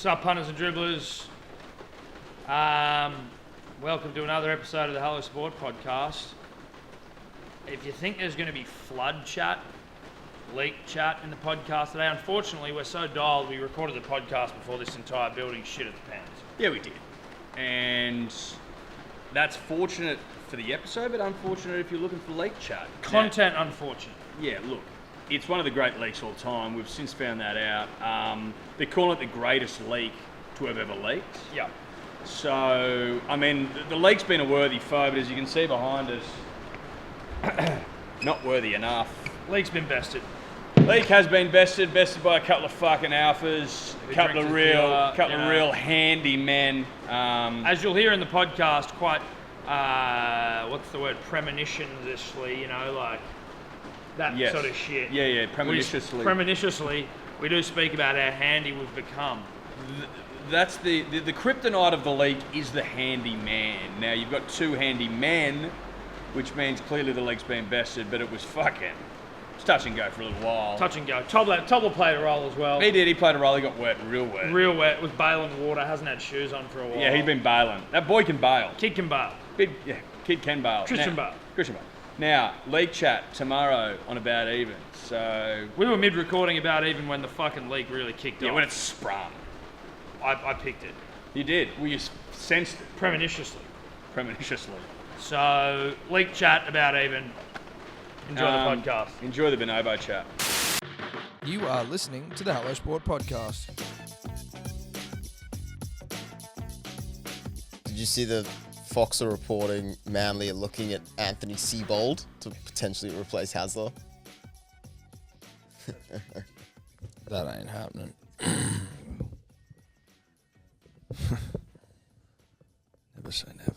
Sup, punters and dribblers. Welcome to another episode of the Hello Sport podcast. If you think there's going to be flood chat, leak chat in the podcast today, unfortunately we're so dialed we recorded the podcast before this entire building shit its pants. Yeah, we did. And that's fortunate for the episode, but unfortunate if you're looking for leak chat. Content unfortunate. Yeah, look, it's one of the great leaks all time. We've since found that out. They're calling it the greatest leak to have ever leaked. Yeah. So, I mean, the leak's been a worthy foe, but as you can see behind us, not worthy enough. Leak's been bested. Leak has been bested by a couple of fucking alphas, a couple of real handy men. As you'll hear in the podcast, quite, what's the word, premonitionishly, like that sort of shit. Yeah, premonitiously. Premonitiously, we do speak about how handy we've become. That's the kryptonite of the leak is the handy man. Now, you've got two handy men, which means clearly the leak's been bested, but it was fucking... It's touch and go for a little while. Touch and go. Tobler played a role as well. He did. He played a role. He got wet, real wet. Real wet. Was bailing water. Hasn't had shoes on for a while. Yeah, he's been bailing. That boy can bail. Kid can bail. Kid can bail. Christian bail. Now, leak chat tomorrow on About Even. So we were mid-recording About Even when the fucking leak really kicked off. Yeah, when it sprung. I picked it. You did? Well, you sensed it. Premonitiously. So, leak chat About Even. Enjoy the podcast. Enjoy the Bonobo chat. You are listening to the Hello Sport podcast. Did you see the Fox are reporting Manly are looking at Anthony Seibold to potentially replace Hasler? That ain't happening. Never say never.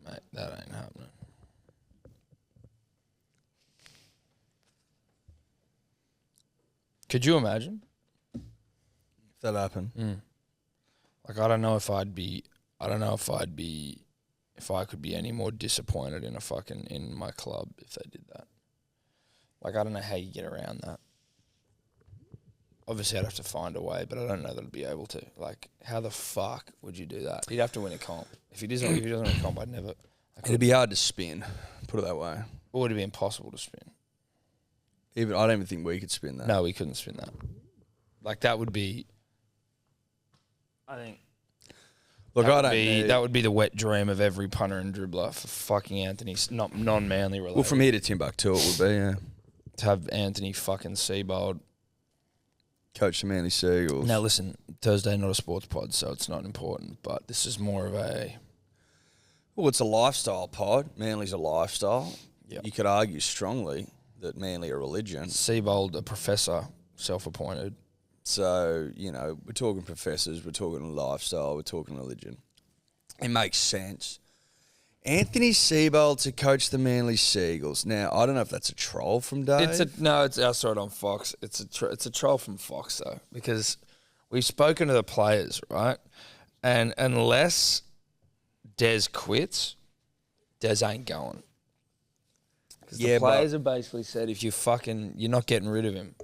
Mate, that ain't happening. Could you imagine if that happened? Like, I don't know if I could be any more disappointed in my club if they did that. Like, I don't know how you get around that. Obviously, I'd have to find a way, but I don't know that I'd be able to. Like, how the fuck would you do that? He'd have to win a comp. If he doesn't win a comp, It'd be hard to spin, put it that way. Or would it be impossible to spin? I don't even think we could spin that. No, we couldn't spin that. Like, that would be... I think... Look, that would be the wet dream of every punter and dribbler for fucking Anthony, not non-Manly related. Well, from here to Timbuktu it would be, yeah. To have Anthony fucking Seibold coach the Manly Seagulls. Now listen, Thursday not a sports pod, so it's not important, but this is more of a... Well, it's a lifestyle pod. Manly's a lifestyle. Yep. You could argue strongly that Manly are religion. Seibold, a professor, self-appointed. So, we're talking professors, we're talking lifestyle, we're talking religion. It makes sense. Anthony Seibold to coach the Manly Seagulls. Now, I don't know if that's a troll from Dave. I saw it on Fox. It's a troll from Fox though, because we've spoken to the players, right? And unless Des quits, Des ain't going. Because the players have basically said you're not getting rid of him.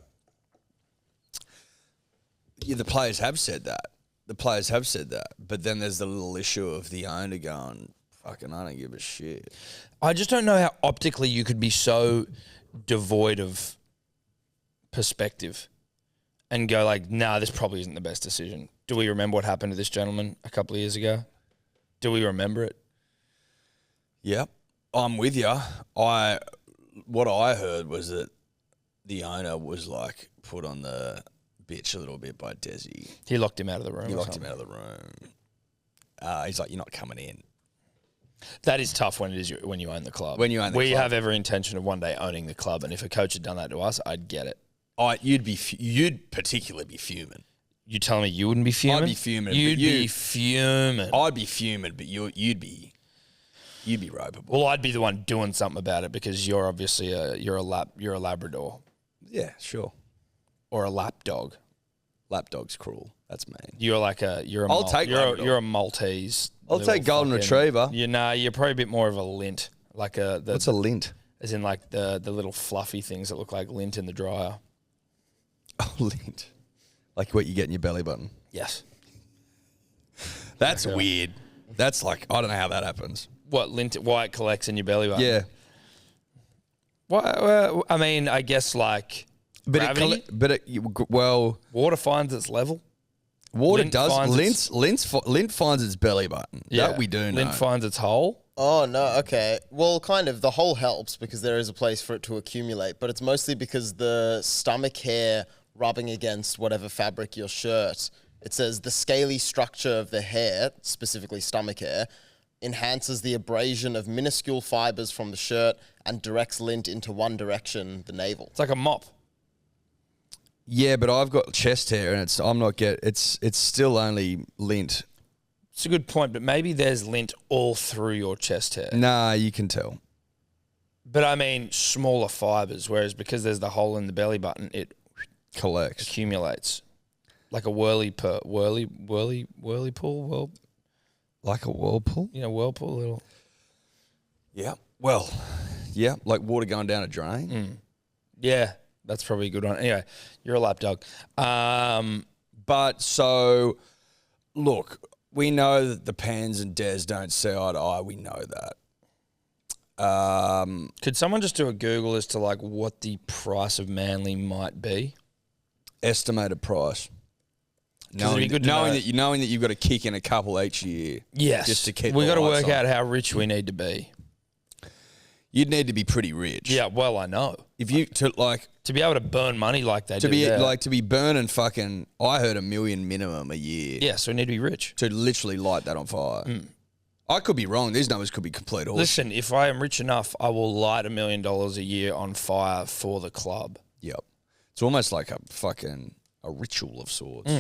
Yeah, the players have said that. But then there's the little issue of the owner going, fucking, I don't give a shit. I just don't know how optically you could be so devoid of perspective and go like, nah, this probably isn't the best decision. Do we remember what happened to this gentleman a couple of years ago? Do we remember it? Yep. I'm with you. What I heard was that the owner was like put on the bitch a little bit by Desi. He locked him out of the room. He's like, you're not coming in. That is tough when you own the club. We have every intention of one day owning the club, and if a coach had done that to us, I'd get it. You'd particularly be fuming. You telling me you wouldn't be fuming? I'd be fuming. You'd be fuming. I'd be fuming, but you'd be ropeable. Well, I'd be the one doing something about it because you're obviously you're a Labrador. Yeah, sure. Or a lap dog. Lap dog's cruel. That's mean. You're a Maltese. I'll take golden retriever. You're probably a bit more of a lint. What's a lint? As in like the little fluffy things that look like lint in the dryer. Oh, lint. Like what you get in your belly button. Yes. That's weird. That's like, I don't know how that happens. What, lint, why it collects in your belly button? Yeah. Well, I mean, I guess like gravity. Well, Water finds its level. water Lint does. finds Lint finds its belly button. That we do know. Lint finds its hole. Oh, no, okay. Well, kind of. The hole helps because there is a place for it to accumulate, but it's mostly because the stomach hair rubbing against whatever fabric your shirt, it says the scaly structure of the hair, specifically stomach hair, enhances the abrasion of minuscule fibers from the shirt and directs lint into one direction, the navel. It's like a mop. Yeah, but I've got chest hair, and it's still only lint. It's a good point, but maybe there's lint all through your chest hair. Nah, you can tell. But I mean, smaller fibers, whereas because there's the hole in the belly button, it Collects. accumulates. Like a whirly pool, Like a whirlpool? whirlpool, little. Yeah. Well, yeah, like water going down a drain. Yeah, that's probably a good one. Anyway, you're a lapdog. But so, look, we know that the Pans and Des don't see eye to eye. We know that. Could someone just do a Google as to like what the price of Manly might be? Estimated price. it'd be good to know. Knowing that you've got to kick in a couple each year. Yes. Just to keep we the got to lights work on. out how rich we need to be. You'd need to be pretty rich. Yeah, well, I know. If you to be able to burn money like they to do be there. to be burning fucking, I heard $1 million minimum a year. Yeah, so we need to be rich. To literally light that on fire. I could be wrong. These numbers could be complete horseshit. Listen, if I am rich enough, I will light $1 million a year on fire for the club. Yep. It's almost like a ritual of sorts.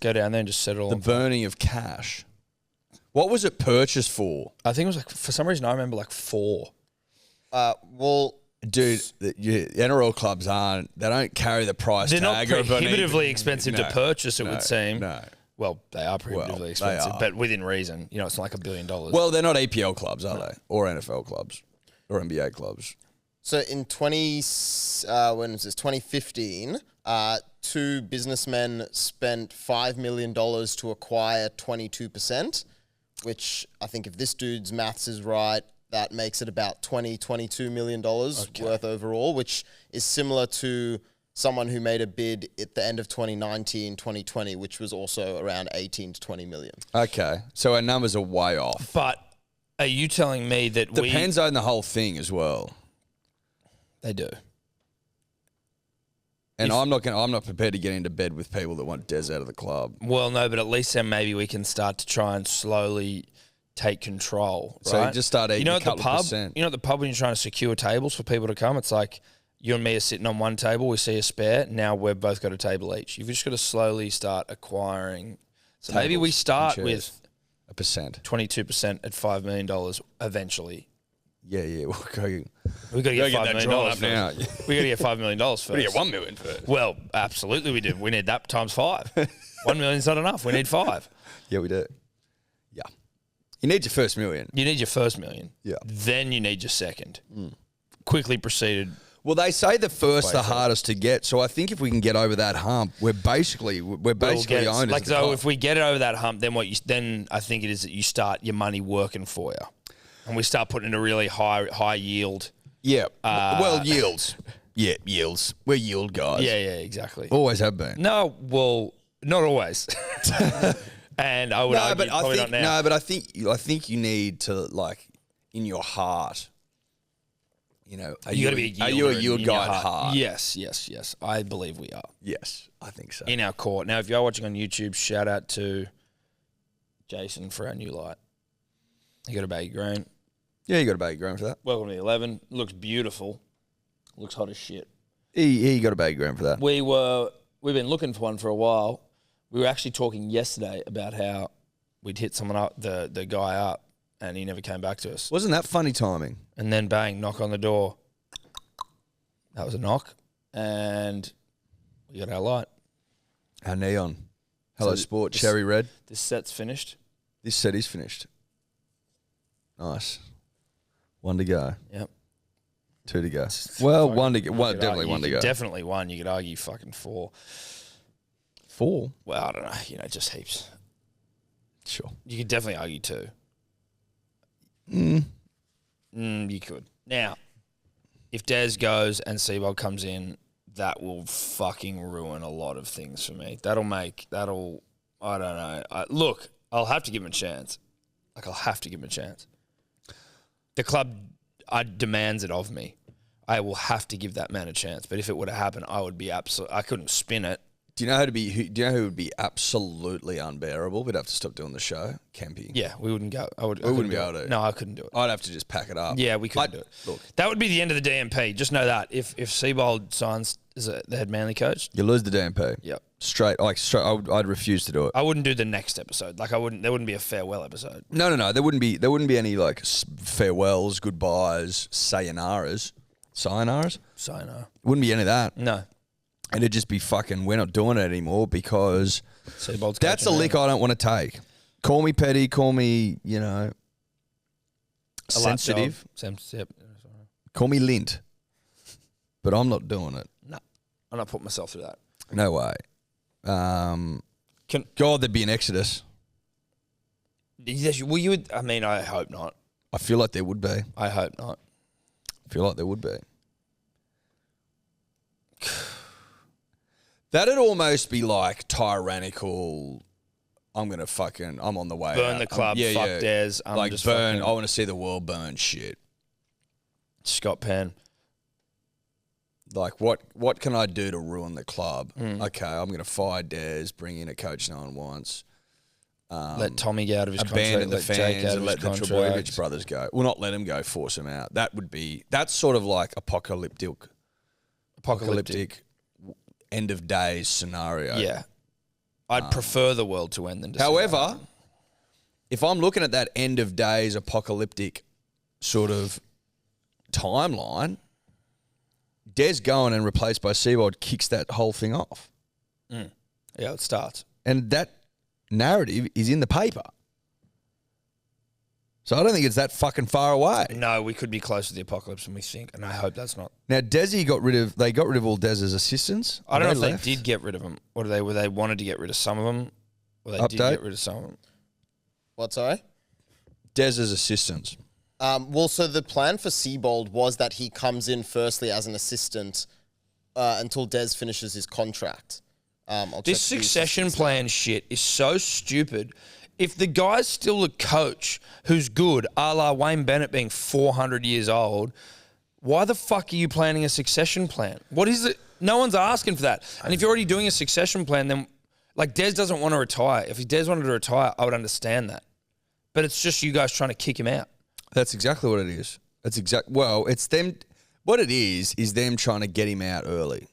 Go down there and just set it all The on fire. burning of cash. What was it purchased for? I think it was like, for some reason, I remember like 4. Well, Dude, the NRL clubs they don't carry the price They're not tag. of an prohibitively even- expensive No, to purchase, it would seem. No. Well, they are prohibitively they expensive, are. but within reason. You know, it's not like $1 billion. Well, they're not EPL clubs, are they? Or NFL clubs. Or NBA clubs. so in 2015, 2 businessmen spent $5 million to acquire 22%, which I think if this dude's maths is right, that makes it about $22 million worth overall, which is similar to someone who made a bid at the end of 2019, 2020, which was also around 18 to 20 million. Okay. So our numbers are way off. But are you telling me that Depends on the whole thing as well. They do. And I'm not prepared to get into bed with people that want Des out of the club. Well, no, but at least then maybe we can start to try and slowly take control. Right? So just start eating a at the couple pub, percent. You know, at the pub when you're trying to secure tables for people to come, it's like you and me are sitting on one table. We see a spare. Now we've both got a table each. You've just got to slowly start acquiring. So maybe we Tables start and with chairs. a percent. 22% at $5 million eventually. Yeah. We'll go. We got to get $5 that million drawn up first. now. We got to get $5 million first. We get $1 million first. Well, absolutely we do. We need that times 5. 1 million's not enough. We need 5. Yeah, we do. Yeah. You need your first million. You need your first million. Yeah. Then you need your second. Quickly proceeded. Well, they say the first the hardest to get. So I think if we can get over that hump, we're basically We'll get it. owned. Like, as the so club. if we get it over that hump, then I think it is that you start your money working for you, and we start putting in a really high yield. Yeah. Well, yields. Yeah, yields. We're yield guys. Yeah, exactly. Always have been. No, well, not always. And I would argue probably not now. No, but I think you need to, like, in your heart, you know, You got to be a yielder. Are you a in yield your guy at heart? Yes. I believe we are Yes, I think so. in our court. Now, if you are watching on YouTube, shout out to Jason for our new light. You got a baggy green. Yeah, you got a baggy ground for that. Welcome to the 11. Looks beautiful. Looks hot as shit. You got a baggy ground for that. We've been looking for one for a while. We were actually talking yesterday about how we'd hit someone up, the guy up, and he never came back to us. Wasn't that funny timing? And then bang, knock on the door. That was a knock, and we got our light. Our neon. Hello, So Sport, this- cherry red. This set's finished. This set is finished. Nice. One to go. Yep. 2 to go. Well, 1 to go. Definitely 1 to go. Definitely 1. You could argue fucking 4. 4? Well, I don't know. You know, just heaps. Sure. You could definitely argue 2. You could. Now, if Des goes and Seibold comes in, that will fucking ruin a lot of things for me. I don't know. Look, I'll have to give him a chance. I'll have to give him a chance. The club demands it of me. I will have to give that man a chance. But if it would have happened, I would be I couldn't spin it. Do you know who would be absolutely unbearable? We'd have to stop doing the show. Camping. Yeah, we wouldn't go. I wouldn't be able to. No, I couldn't do it. I'd have to just pack it up. Yeah, we couldn't do it. Look, that would be the end of the DMP. Just know that if Seibold signs as the head Manly coach, you lose the DMP. Yep. Straight. I'd refuse to do it. I wouldn't do the next episode. There wouldn't be a farewell episode. No. There wouldn't be any farewells, goodbyes, sayonaras. Sayonara. Wouldn't be any of that. No. And it'd just be fucking, we're not doing it anymore because Seibold's that's a lick I don't want to take. Call me petty, call me, sensitive. Call me lint. But I'm not doing it. No. I'm not putting myself through that. No way. God, there'd be an exodus. Well, you would, I hope not. I feel like there would be. I hope not. I feel like there would be. That'd almost be like tyrannical. I'm on the way. Burn out. the club, fuck Des. I want to see the world burn shit. Scott Penn. Like, what can I do to ruin the club? Okay, I'm going to fire Des, bring in a coach no one wants. Let Tommy get out of his abandon contract. the fans and let the contract. Trebojevic brothers go. Well, not let them go, force them out. That's sort of like apocalyptic end of days scenario. Yeah. I'd prefer the world to end than to However, if I'm looking at that end of days apocalyptic sort of timeline, Des going and replaced by Seibold kicks that whole thing off. Yeah, it starts. And that narrative is in the paper. So I don't think it's that fucking far away. No, we could be closer to the apocalypse than we think, and I hope that's not. Now, they got rid of all Dez's assistants. I don't know if they did get rid of them, or were they wanted to get rid of some of them, or they did get rid of some of them. What, sorry? Dez's assistants. So the plan for Seibold was that he comes in firstly as an assistant until Des finishes his contract. This succession plan shit is so stupid. If the guy's still a coach who's good, a la Wayne Bennett being 400 years old, why the fuck are you planning a succession plan? What is it? No one's asking for that. And if you're already doing a succession plan, then Des doesn't want to retire. If Des wanted to retire, I would understand that. But it's just you guys trying to kick him out. That's exactly what it is. It's them. What it is them trying to get him out early.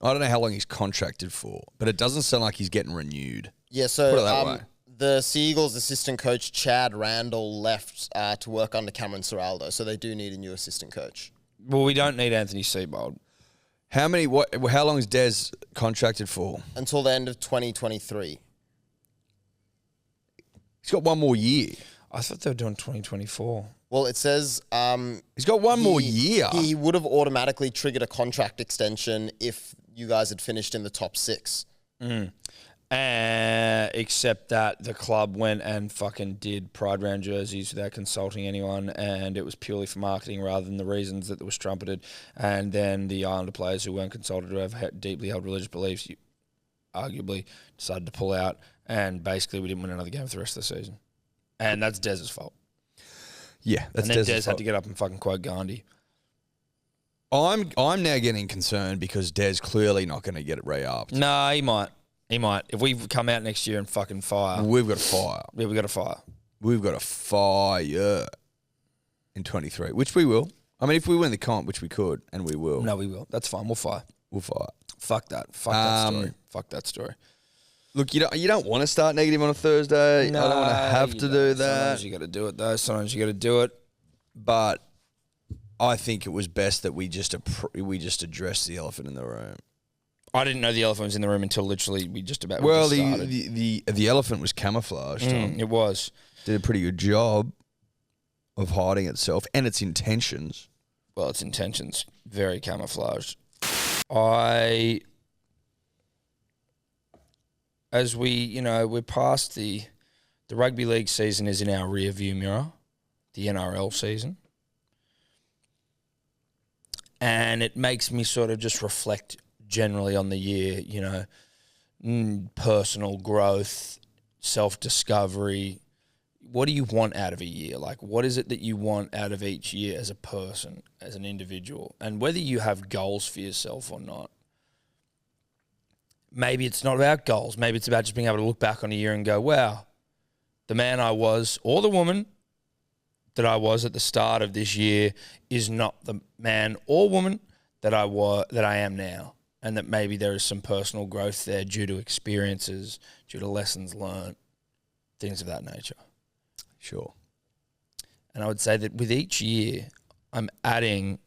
I don't know how long he's contracted for, but it doesn't sound like he's getting renewed. Yeah, so Put it that way. The Seagulls assistant coach, Chad Randall, left to work under Cameron Ciraldo, so they do need a new assistant coach. Well, we don't need Anthony Seibold. How long is Des contracted for? Until the end of 2023. He's got one more year. I thought they were doing 2024. Well, it says... he's got one more year. He would have automatically triggered a contract extension if you guys had finished in the top 6. Except that the club went and fucking did Pride Round jerseys without consulting anyone, and it was purely for marketing rather than the reasons that it was trumpeted. And then the Islander players who weren't consulted, who have deeply held religious beliefs, arguably decided to pull out, and basically we didn't win another game for the rest of the season. And that's Dez's fault. Yeah, that's and then Dez's Des had to get up and fucking quote Gandhi. I'm now getting concerned because Des clearly not going to get it re-upped. No, he might. He might. If we come out next year and fucking fire. We've got to fire. Yeah, we've got to fire. We've got to fire in 23, which we will. I mean, if we win the comp, which we could, and we will. No, we will. That's fine. We'll fire. We'll fire. Fuck that. Fuck that story. Fuck that story. Look, you don't want to start negative on a Thursday. No, I don't want to have to do that. Sometimes you got to do it, though. Sometimes you got to do it. But I think it was best that we just address the elephant in the room. I didn't know the elephant was in the room until literally we just about started. The the elephant was camouflaged. it was. Did a pretty good job of hiding itself and its intentions. well, its intentions very camouflaged. As we're past the rugby league season is in our rear view mirror, the NRL season. And it makes me sort of just reflect generally on the year, personal growth, self-discovery. What do you want out of a year? Like, what is it that you want out of each year as a person, as an individual? And whether you have goals for yourself or not. Maybe it's not about goals. Maybe it's about just being able to look back on a year and go, wow, the man I was or the woman that I was at the start of this year is not the man or woman that I am now. And that maybe there is some personal growth there due to experiences, due to lessons learned, things of that nature. Sure. And I would say that with each year, I'm adding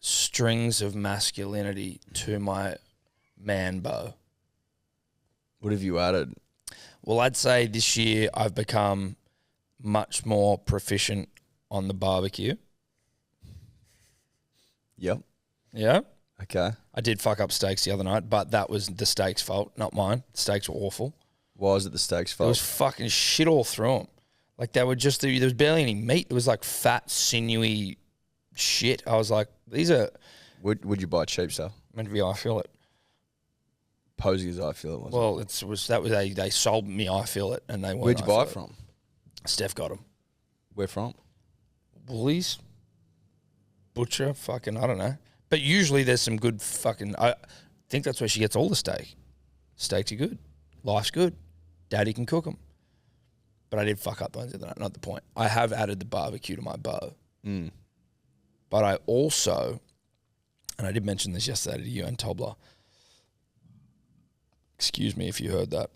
strings of masculinity to my man bow. What have you added? Well, I'd say this year I've become much more proficient on the barbecue. Yep. Yeah. Okay. I did fuck up steaks the other night, but that was the steaks' fault, not mine. The steaks were awful. Why was it the steaks' There was fault? fucking shit all through them. Like there was barely any meat. It was like fat, sinewy shit. I was like, these are Would you buy cheap stuff? meant to be eye fillet. Posy as I feel it was. Well, they sold me eye fillet and they weren't. Where'd you eye buy it fillet. from? Steph got them. Where from? Woolies, butcher, fucking I don't know. But usually there's some good fucking. I think that's where she gets all the steak. Steaks are good. Life's good. Daddy can cook them. But I did fuck up those the other night. Not the point. I have added the barbecue to my bow. Mm. But I also, and I did mention this yesterday to you and Tobler. Excuse me if you heard that.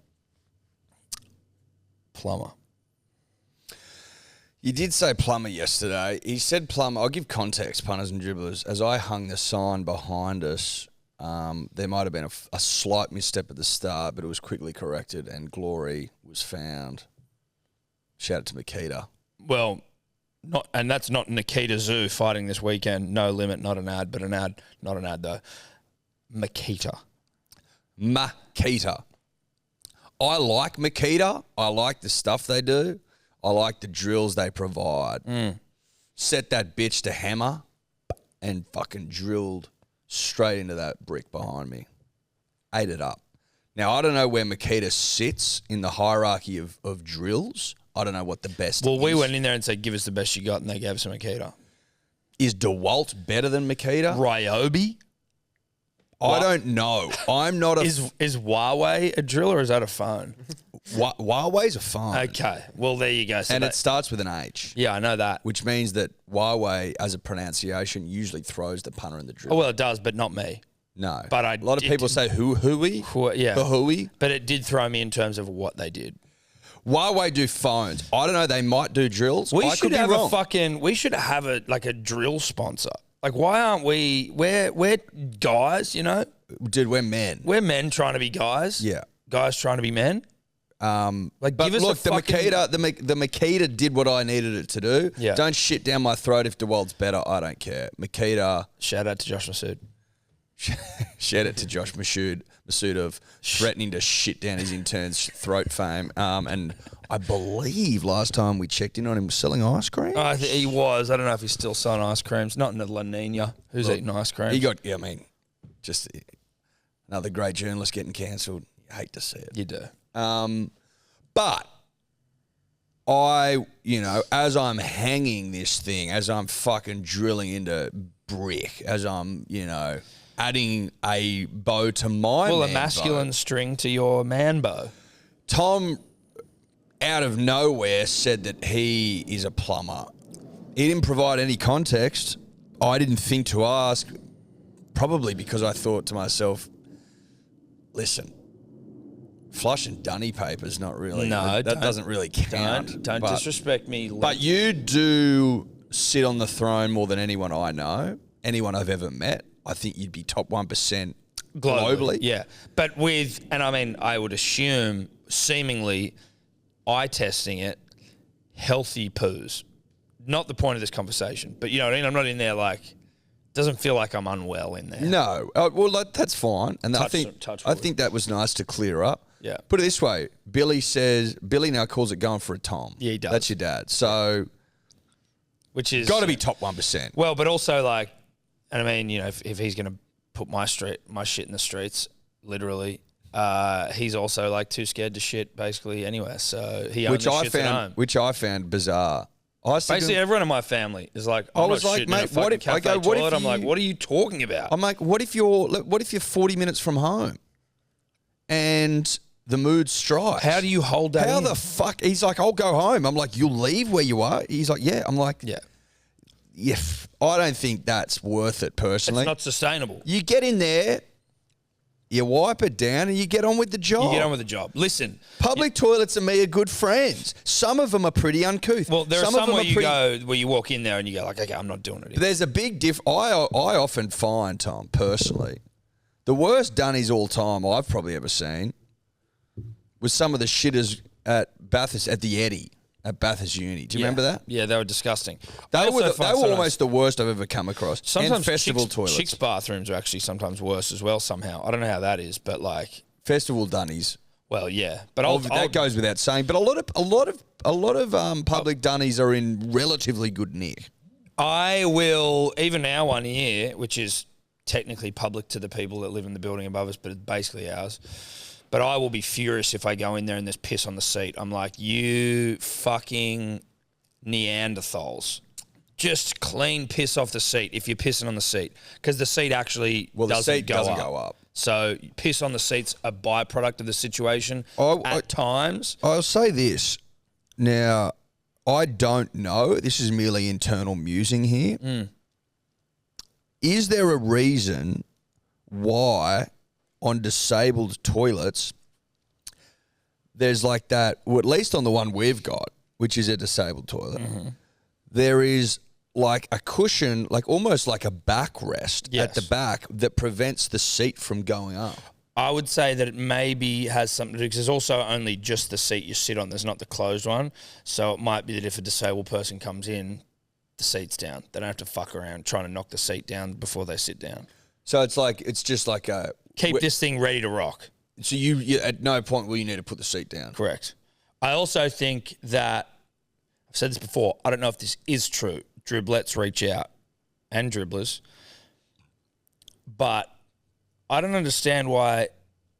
Plumber. You did say plumber yesterday. He said plumber. I'll give context, punters and dribblers. As I hung the sign behind us, there might have been a slight misstep at the start, but it was quickly corrected and glory was found. Shout out to Makita. Well, and that's not Nikita Zoo fighting this weekend. No limit, not an ad, but an ad. Not an ad, though. Makita. Makita. I like Makita. I like the stuff they do. I like the drills they provide. Set that bitch to hammer and fucking drilled straight into that brick behind me. Ate it up. Now, I don't know where Makita sits in the hierarchy of drills. I don't know what the best Well, is. we went in there and said, give us the best you got, and they gave us a Makita. Is DeWalt better than Makita? Ryobi? I don't know. I'm not a... Is Huawei a drill or is that a phone? Huawei's a phone. Okay. Well, there you go. So And it starts with an H. yeah, I know that. Which means that Huawei, as a pronunciation, usually throws the punter in the drill. Oh, well, it does, but not me. No. But a lot of people say hooey. Yeah. Hooey. But it did throw me in terms of what they did. Huawei do phones. I don't know. They might do drills. We I should could be have wrong. we should have a drill sponsor. Like, why aren't we? We're guys, Dude, we're men. We're men trying to be guys. Yeah. Guys trying to be men. But give us look, a the fucking- Makita did what I needed it to do. Yeah. Don't shit down my throat if DeWalt's better. I don't care. Makita. Shout out to Josh Masood. Shout out to Josh Masood of threatening to shit down his intern's throat fame. And I believe last time we checked in on him was selling ice cream. He was. I don't know if he's still selling ice creams. Not in the La Nina. Who's eating ice cream? He got, just another great journalist getting cancelled. You hate to see it. You do. But I, as I'm hanging this thing, as I'm fucking drilling into brick, as I'm, adding a bow to my Well, a man masculine bow, string to your man bow. Tom, out of nowhere, said that he is a plumber. He didn't provide any context. I didn't think to ask, probably because I thought to myself, listen, flushing dunny paper's not really... No, that doesn't really count. Don't but, disrespect me. But you do sit on the throne more than anyone I know, anyone I've ever met. I think you'd be top 1% globally. Yeah. But I would assume, seemingly, eye testing it, healthy poos. not the point of this conversation, but you know what I mean? I'm not in there like, doesn't feel like I'm unwell in there. No. Well, that's fine. And I think that was nice to clear up. Yeah. Put it this way. Billy now calls it going for a Tom. Yeah, he does. That's your dad. So, which is got to be top 1%. Well, but also like, and I mean, you know, if he's going to put my shit in the streets, literally, he's also like too scared to shit basically anywhere. So he only shits at home. Which I found bizarre. Basically, everyone in my family is like, I'm not shitting in a fucking cafe toilet. I'm like, what are you talking about? I'm like, what if you're 40 minutes from home and the mood strikes? How do you hold that How in? the fuck? He's like, I'll go home. I'm like, you'll leave where you are? He's like, yeah. I'm like, Yeah. Yeah, I don't think that's worth it personally. It's not sustainable. You get in there, you wipe it down, and you get on with the job. You get on with the job. Listen. Public toilets and me are good friends. Some of them are pretty uncouth. Well, there are some where pretty... where you walk in there and you go like, okay, I'm not doing it anymore. There's a big I often find, Tom, personally, the worst dunnies all time I've probably ever seen was some of the shitters at Bathurst, at the Eddie. At Bathurst Uni. Do you remember that? Yeah, they were disgusting. They were almost the worst I've ever come across. Sometimes and festival toilets. Chicks' bathrooms are actually sometimes worse as well somehow. I don't know how that is, but like festival dunnies. Well, yeah, but that goes without saying. But a lot of public dunnies are in relatively good nick. I will even our one here, which is technically public to the people that live in the building above us, but it's basically ours. But I will be furious if I go in there and there's piss on the seat. I'm like, you fucking Neanderthals. Just clean piss off the seat if you're pissing on the seat. Because the seat actually doesn't go up. So piss on the seat's a byproduct of the situation at times. I'll say this. Now, I don't know. This is merely internal musing here. Is there a reason why on disabled toilets, there's like that, or at least on the one we've got, which is a disabled toilet, there is like a cushion, like almost like a backrest at the back that prevents the seat from going up? I would say that it maybe has something to do, because there's also only just the seat you sit on. There's not the closed one. So it might be that if a disabled person comes in, the seat's down. They don't have to fuck around trying to knock the seat down before they sit down. So it's just like a... Keep this thing ready to rock. So you at no point will you need to put the seat down. Correct. I also think that, I've said this before, I don't know if this is true. Driblets reach out, and dribblers. But I don't understand why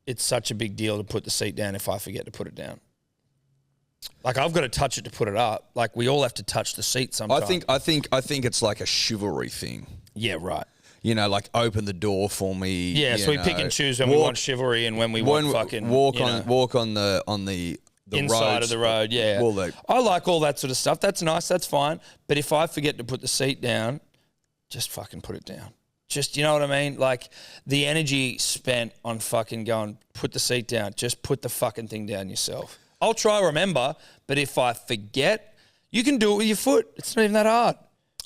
it's such a big deal to put the seat down if I forget to put it down. Like, I've got to touch it to put it up. Like, we all have to touch the seat sometimes. I think it's like a chivalry thing. Yeah, right. You know, like open the door for me. Yeah, so we pick and choose when we want chivalry and when we want fucking walk on the inside roads, of the road. Yeah, I like all that sort of stuff. That's nice. That's fine. But if I forget to put the seat down, just fucking put it down. Just, you know what I mean? Like the energy spent on fucking going, put the seat down. Just put the fucking thing down yourself. I'll try to remember, but if I forget, you can do it with your foot. It's not even that hard.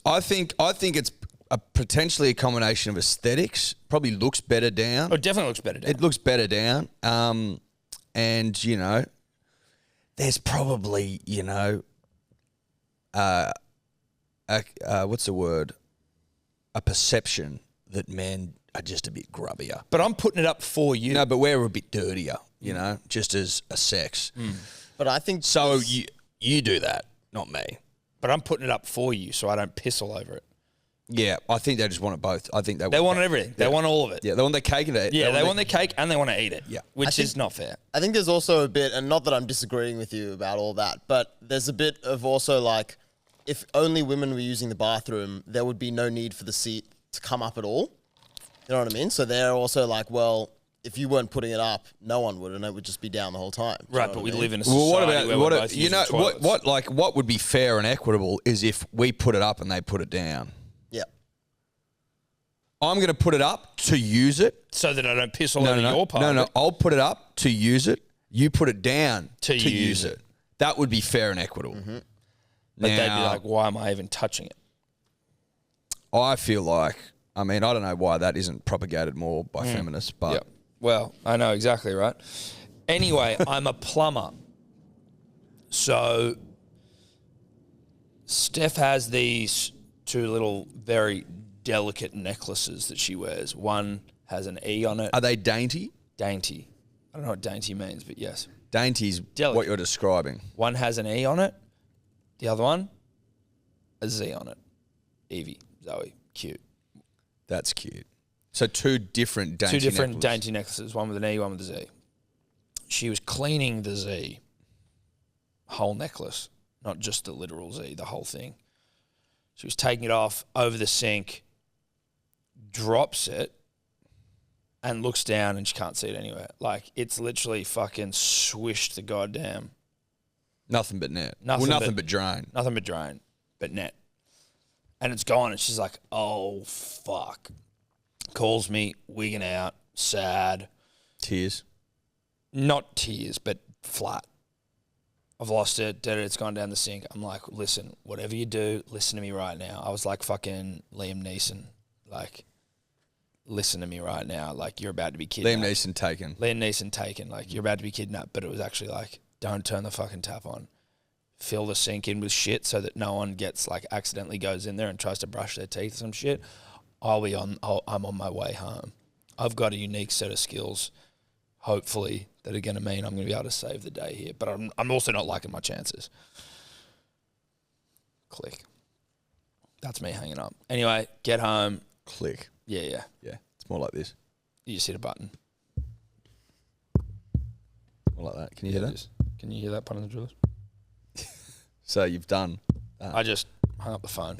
I think it's potentially a combination of aesthetics. Probably looks better down. Oh, it definitely looks better down. It looks better down. And, you know, there's probably, you know, what's the word? A perception that men are just a bit grubbier. But I'm putting it up for you. No, but we're a bit dirtier, you know, just as a sex. But I think so. You do that, not me. But I'm putting it up for you so I don't piss all over it. Yeah, I think they just want it both. I think they want everything. They want all of it. Yeah, they want their cake and eat. Yeah, they want their cake and they want to eat it. Yeah, which is not fair. I think there's also a bit, and not that I'm disagreeing with you about all that, but there's a bit of also like, if only women were using the bathroom, there would be no need for the seat to come up at all. You know what I mean? So they're also like, well, if you weren't putting it up, no one would, and it would just be down the whole time. Right, but we live in a society where we're both using toilets. What would be fair and equitable is if we put it up and they put it down. Yeah. I'm going to put it up to use it. So that I don't piss all over your part. No, I'll put it up to use it. You put it down to use it. That would be fair and equitable. Mm-hmm. But they'd be like, why am I even touching it? I feel like, I mean, I don't know why that isn't propagated more by feminists, but... Yep. Well, I know exactly, right? Anyway, I'm a plumber. So Steph has these two little very delicate necklaces that she wears. One has an E on it. Are they dainty? Dainty. I don't know what dainty means, but yes. Dainty's Delicate. what you're describing. One has an E on it. The other one, a Z on it. Evie, Zoe, cute. That's cute. So two different dainty necklaces. Dainty necklaces. One with an E, one with a Z. She was cleaning the Z. Whole necklace. Not just the literal Z, the whole thing. She was taking it off over the sink, drops it, and looks down and she can't see it anywhere. Like, it's literally fucking swished the goddamn... Nothing but net. Nothing but drain. Nothing but drain, but net. And it's gone and she's like, oh, fuck. Calls me, wigging out, sad. Tears. Not tears, but flat. I've lost it. It's gone down the sink. I'm like, listen, whatever you do, listen to me right now. I was like fucking Liam Neeson. Like, listen to me right now. Like, you're about to be kidnapped. Liam Neeson taken. Like, you're about to be kidnapped. But it was actually like, don't turn the fucking tap on. Fill the sink in with shit so that no one gets, like, accidentally goes in there and tries to brush their teeth or some shit. I'm on my way home. I've got a unique set of skills, hopefully, that are going to mean I'm going to be able to save the day here. But I'm also not liking my chances. Click. That's me hanging up. Anyway, get home. Click. Yeah. Yeah. It's more like this. You just hit a button. More like that. Can you hear that? Can you hear that, Pun and the Drillers? So you've done. I just hung up the phone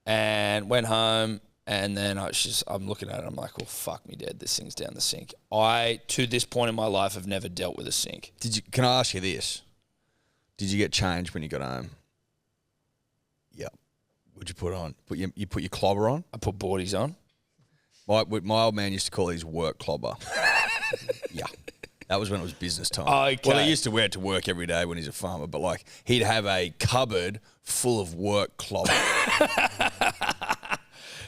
and went home. And then I'm looking at it. I'm like, well, fuck me dead. This thing's down the sink. To this point in my life, have never dealt with a sink. Can I ask you this? Did you get changed when you got home? Yep. What'd you put on? You put your clobber on? I put boardies on. My old man used to call these work clobber. Yeah. That was when it was business time. Okay. Well, he used to wear it to work every day when he's a farmer, but like he'd have a cupboard full of work clobber.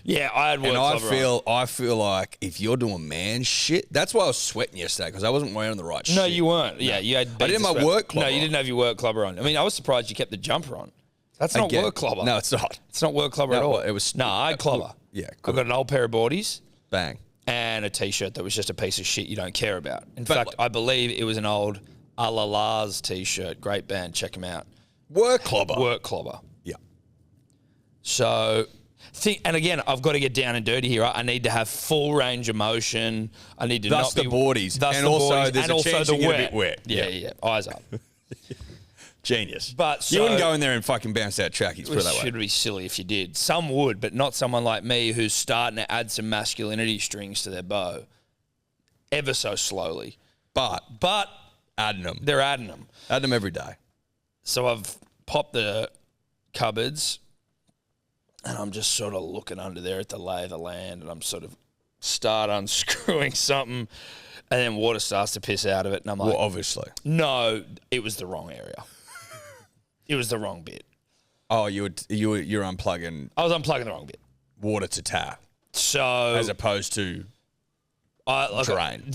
Yeah, I had work clobber on. I feel like if you're doing man shit, that's why I was sweating yesterday because I wasn't wearing the right shit. No, you weren't. Yeah, you had. I didn't have my work clobber. No, you didn't have your work clobber on. I mean, I was surprised you kept the jumper on. That's not work clobber. No, it's not. It's not work clobber at all. It was. No, I had clobber. Yeah, I got an old pair of boardies. Bang. And a T-shirt that was just a piece of shit you don't care about. In fact, I believe it was an old Alalaz T-shirt. Great band. Check them out. Work clobber. Work clobber. Yeah. So, and again, I've got to get down and dirty here. Right? I need to have full range of motion. I need to thus not the be... boardies. Thus and the also, boardies. there's and a chance you get a bit wet. Yeah. Eyes up. Genius. But you wouldn't go in there and fucking bounce out trackies, put it that way. It should be silly if you did. Some would, but not someone like me who's starting to add some masculinity strings to their bow ever so slowly. But adding them. They're adding them. Add them every day. So I've popped the cupboards and I'm just sort of looking under there at the lay of the land and I'm sort of start unscrewing something and then water starts to piss out of it and I'm like... Well, obviously. No, it was the wrong area. It was the wrong bit. Oh, you're unplugging... I was unplugging the wrong bit. Water to tap. So... As opposed to drain.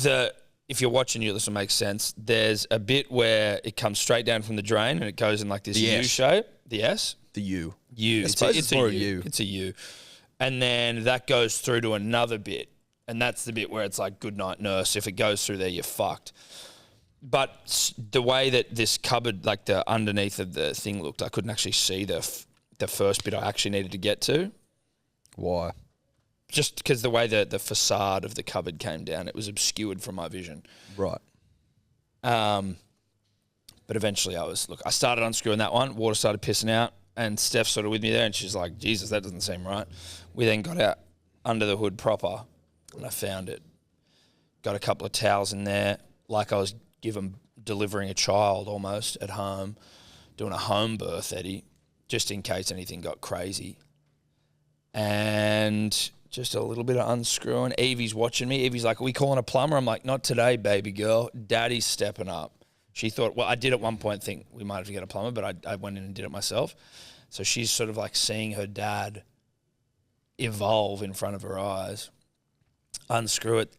If you're watching, this will make sense. There's a bit where it comes straight down from the drain and it goes in like this U shape. The S? The U. U. I suppose it's more a U. It's a U. And then that goes through to another bit. And that's the bit where it's like, good night, nurse. If it goes through there, you're fucked. But the way that this cupboard, like the underneath of the thing looked, I couldn't actually see the first bit I actually needed to get to. Why? Just because the way the facade of the cupboard came down, it was obscured from my vision. Right. But eventually I started unscrewing that one. Water started pissing out. And Steph sort of with me there, and she's like, Jesus, that doesn't seem right. We then got out under the hood proper, and I found it. Got a couple of towels in there, like I was delivering a child almost at home, doing a home birth, Eddie, just in case anything got crazy. And just a little bit of unscrewing. Evie's watching me. Evie's like, are we calling a plumber? I'm like, not today, baby girl. Daddy's stepping up. She thought, well, I did at one point think we might have to get a plumber, but I went in and did it myself. So she's sort of like seeing her dad evolve in front of her eyes. Unscrew it.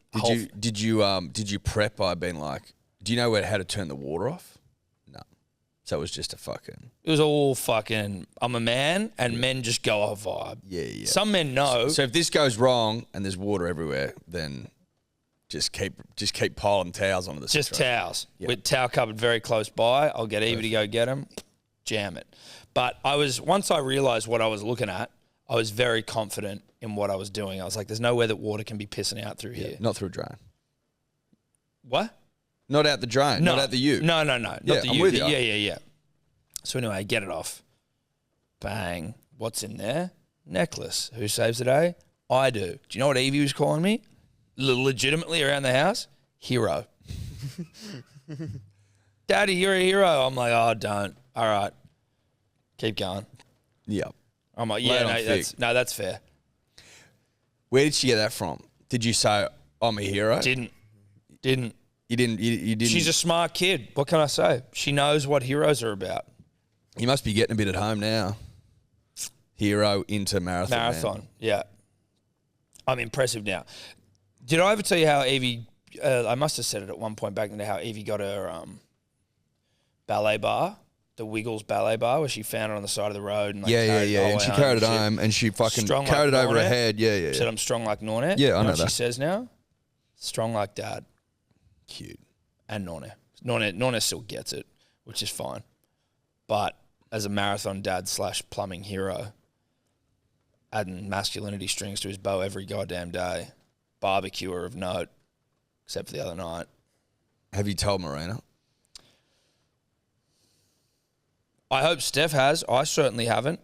Did you prep by being like, do you know how to turn the water off? No. So it was just a fucking... It was all fucking, I'm a man, and men just go off vibe. Yeah. Some men know. So if this goes wrong and there's water everywhere, then just keep piling towels onto the Just situation. towels. With towel cupboard very close by. I'll get Evie to go get them. Jam it. But once I realised what I was looking at, I was very confident in what I was doing. I was like, there's nowhere that water can be pissing out through here. Not through a drain. What? Not out the drain. Not out the U. No. Not Yeah, the I'm U. with you. Yeah. So anyway, I get it off. Bang. What's in there? Necklace. Who saves the day? I do. Do you know what Evie was calling me? Legitimately around the house? Hero. Daddy, you're a hero. I'm like, oh, don't. All right. Keep going. Yeah. I'm like, Lay yeah, it on thick. that's fair. Where did she get that from? Did you say, I'm a hero? Didn't. You didn't. She's a smart kid. What can I say? She knows what heroes are about. You must be getting a bit at home now. Hero into marathon. Man. Yeah. I'm impressive now. Did I ever tell you how Evie, I must have said it at one point back in the day, how Evie got her ballet bar, the Wiggles ballet bar, where she found it on the side of the road. And Yeah. And she carried it home and she fucking Strong carried like it over her Nornet. head. Yeah. Said I'm strong like Nornet. Yeah, I You know what that. she says now? Strong like Dad. Cute. And Nornet still gets it, which is fine. But as a marathon dad / plumbing hero, adding masculinity strings to his bow every goddamn day, barbecuer of note, except for the other night. Have you told Marina? I hope Steph has. I certainly haven't,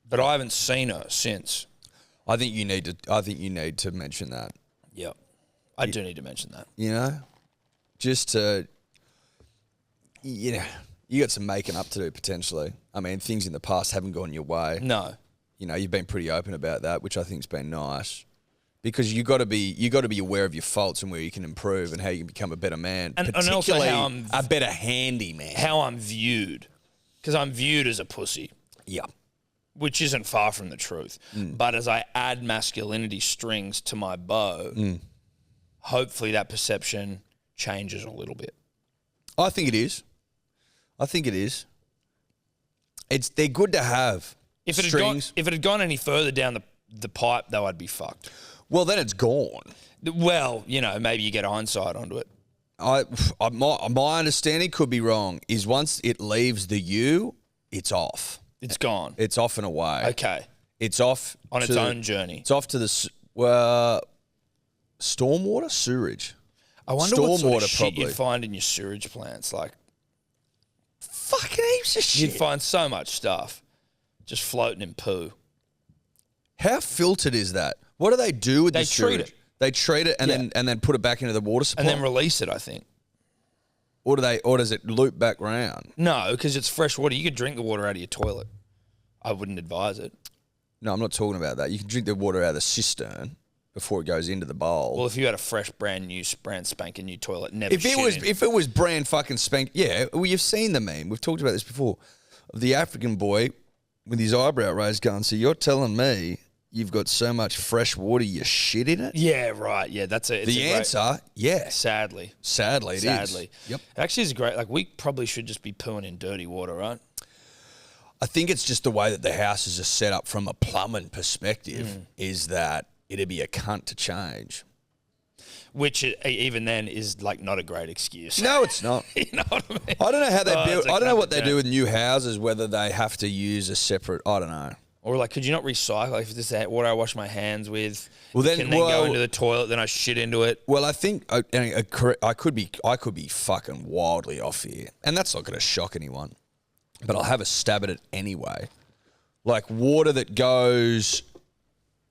but I haven't seen her since. I think you need to mention that. Yep. I do need to mention that. You know? Just to, you got some making up to do potentially. I mean, things in the past haven't gone your way. No. You know, you've been pretty open about that, which I think's been nice. Because you got to be aware of your faults and where you can improve and how you can become a better man, And particularly also how I'm a better handy man. How I'm viewed. Because I'm viewed as a pussy. Yeah. Which isn't far from the truth. But as I add masculinity strings to my bow, hopefully that perception changes a little bit. I think it is. They're good to have. If it had gone any further down the pipe, though, I'd be fucked. Well, then it's gone. Well, maybe you get hindsight onto it. My understanding could be wrong. Is once it leaves the U, it's off. It's gone. It's off and away. Okay. It's off On its own journey. It's off to the stormwater, sewerage. I wonder what sort of Stormwater, shit probably. you'd find in your sewage plants. Like, Fucking heaps of shit. you'd find so much stuff just floating in poo. How filtered is that? What do they do with They the treat sewage? it. They treat it and Yeah. then put it back into the water supply, And then release it, I think. or does it loop back round? No, because it's fresh water. You could drink the water out of your toilet. I wouldn't advise it. No, I'm not talking about that. You can drink the water out of the cistern before it goes into the bowl. Well, if you had a fresh, brand spanking new toilet, never if it was in. brand fucking spank, yeah. Well, you've seen the meme. We've talked about this before. Of the African boy with his eyebrow raised, going, "So you're telling me you've got so much fresh water, you shit in it?" Yeah, right. Yeah, that's it. The answer, yes. Sadly. Sadly, it is. Sadly. Yep. It actually is great. Like, we probably should just be pooing in dirty water, right? I think it's just the way that the houses are set up from a plumbing perspective is that it'd be a cunt to change. Which, even then, is, like, not a great excuse. No, it's not. You know what I mean? I don't know how they build. it's a I don't know cunt what to they do change. with new houses, whether they have to use a separate. I don't know. Or, like, could you not recycle? Like, if this is water I wash my hands with, Well, then- can then well- go into the toilet, then I shit into it. Well, I think I could be fucking wildly off here, and that's not going to shock anyone. But I'll have a stab at it anyway. Like water that goes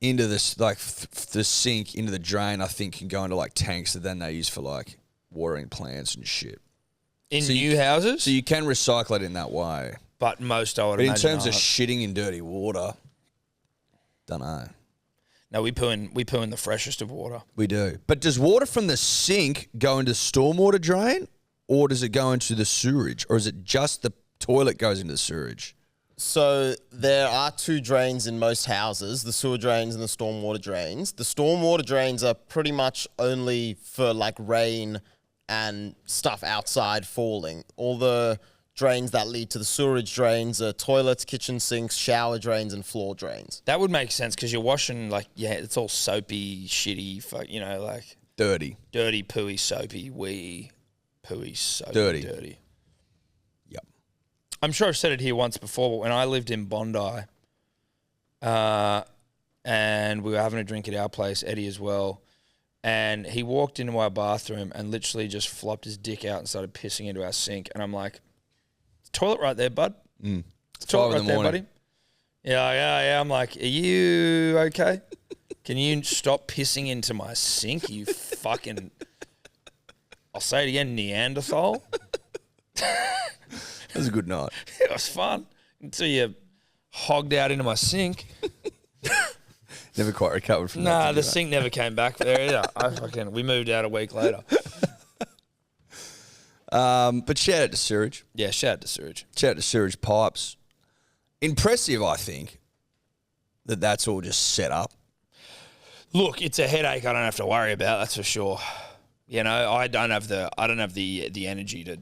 into this, like the sink into the drain, I think can go into like tanks that then they use for like watering plants and shit. In new houses? So you can recycle it in that way. But most, I would But in imagine terms of aren't. shitting in dirty water, don't know. No, we poo in the freshest of water. We do. But does water from the sink go into stormwater drain, or does it go into the sewerage, or is it just the toilet goes into the sewerage? So there are two drains in most houses, the sewer drains and the stormwater drains. The stormwater drains are pretty much only for like rain and stuff outside falling. All the drains that lead to the sewerage drains are toilets, kitchen sinks, shower drains, and floor drains. That would make sense because you're washing, like, yeah, it's all soapy, shitty, you know, like Dirty. dirty, pooey, soapy, wee, pooey, soapy, Dirty. Yep. I'm sure I've said it here once before, but when I lived in Bondi, and we were having a drink at our place, Eddie as well, and he walked into our bathroom and literally just flopped his dick out and started pissing into our sink. And I'm like, toilet right there, bud. Toilet right there, buddy. Yeah. I'm like, are you okay? Can you stop pissing into my sink, you fucking... I'll say it again, Neanderthal. That was a good night. It was fun until you hogged out into my sink. Never quite recovered from that. Nah, did the you, mate? sink never came back there either. We moved out a week later. But shout out to sewage. Yeah, shout out to sewage. Shout out to sewage pipes. Impressive, I think, that's all just set up. Look, it's a headache I don't have to worry about, that's for sure. You know, I don't have the energy to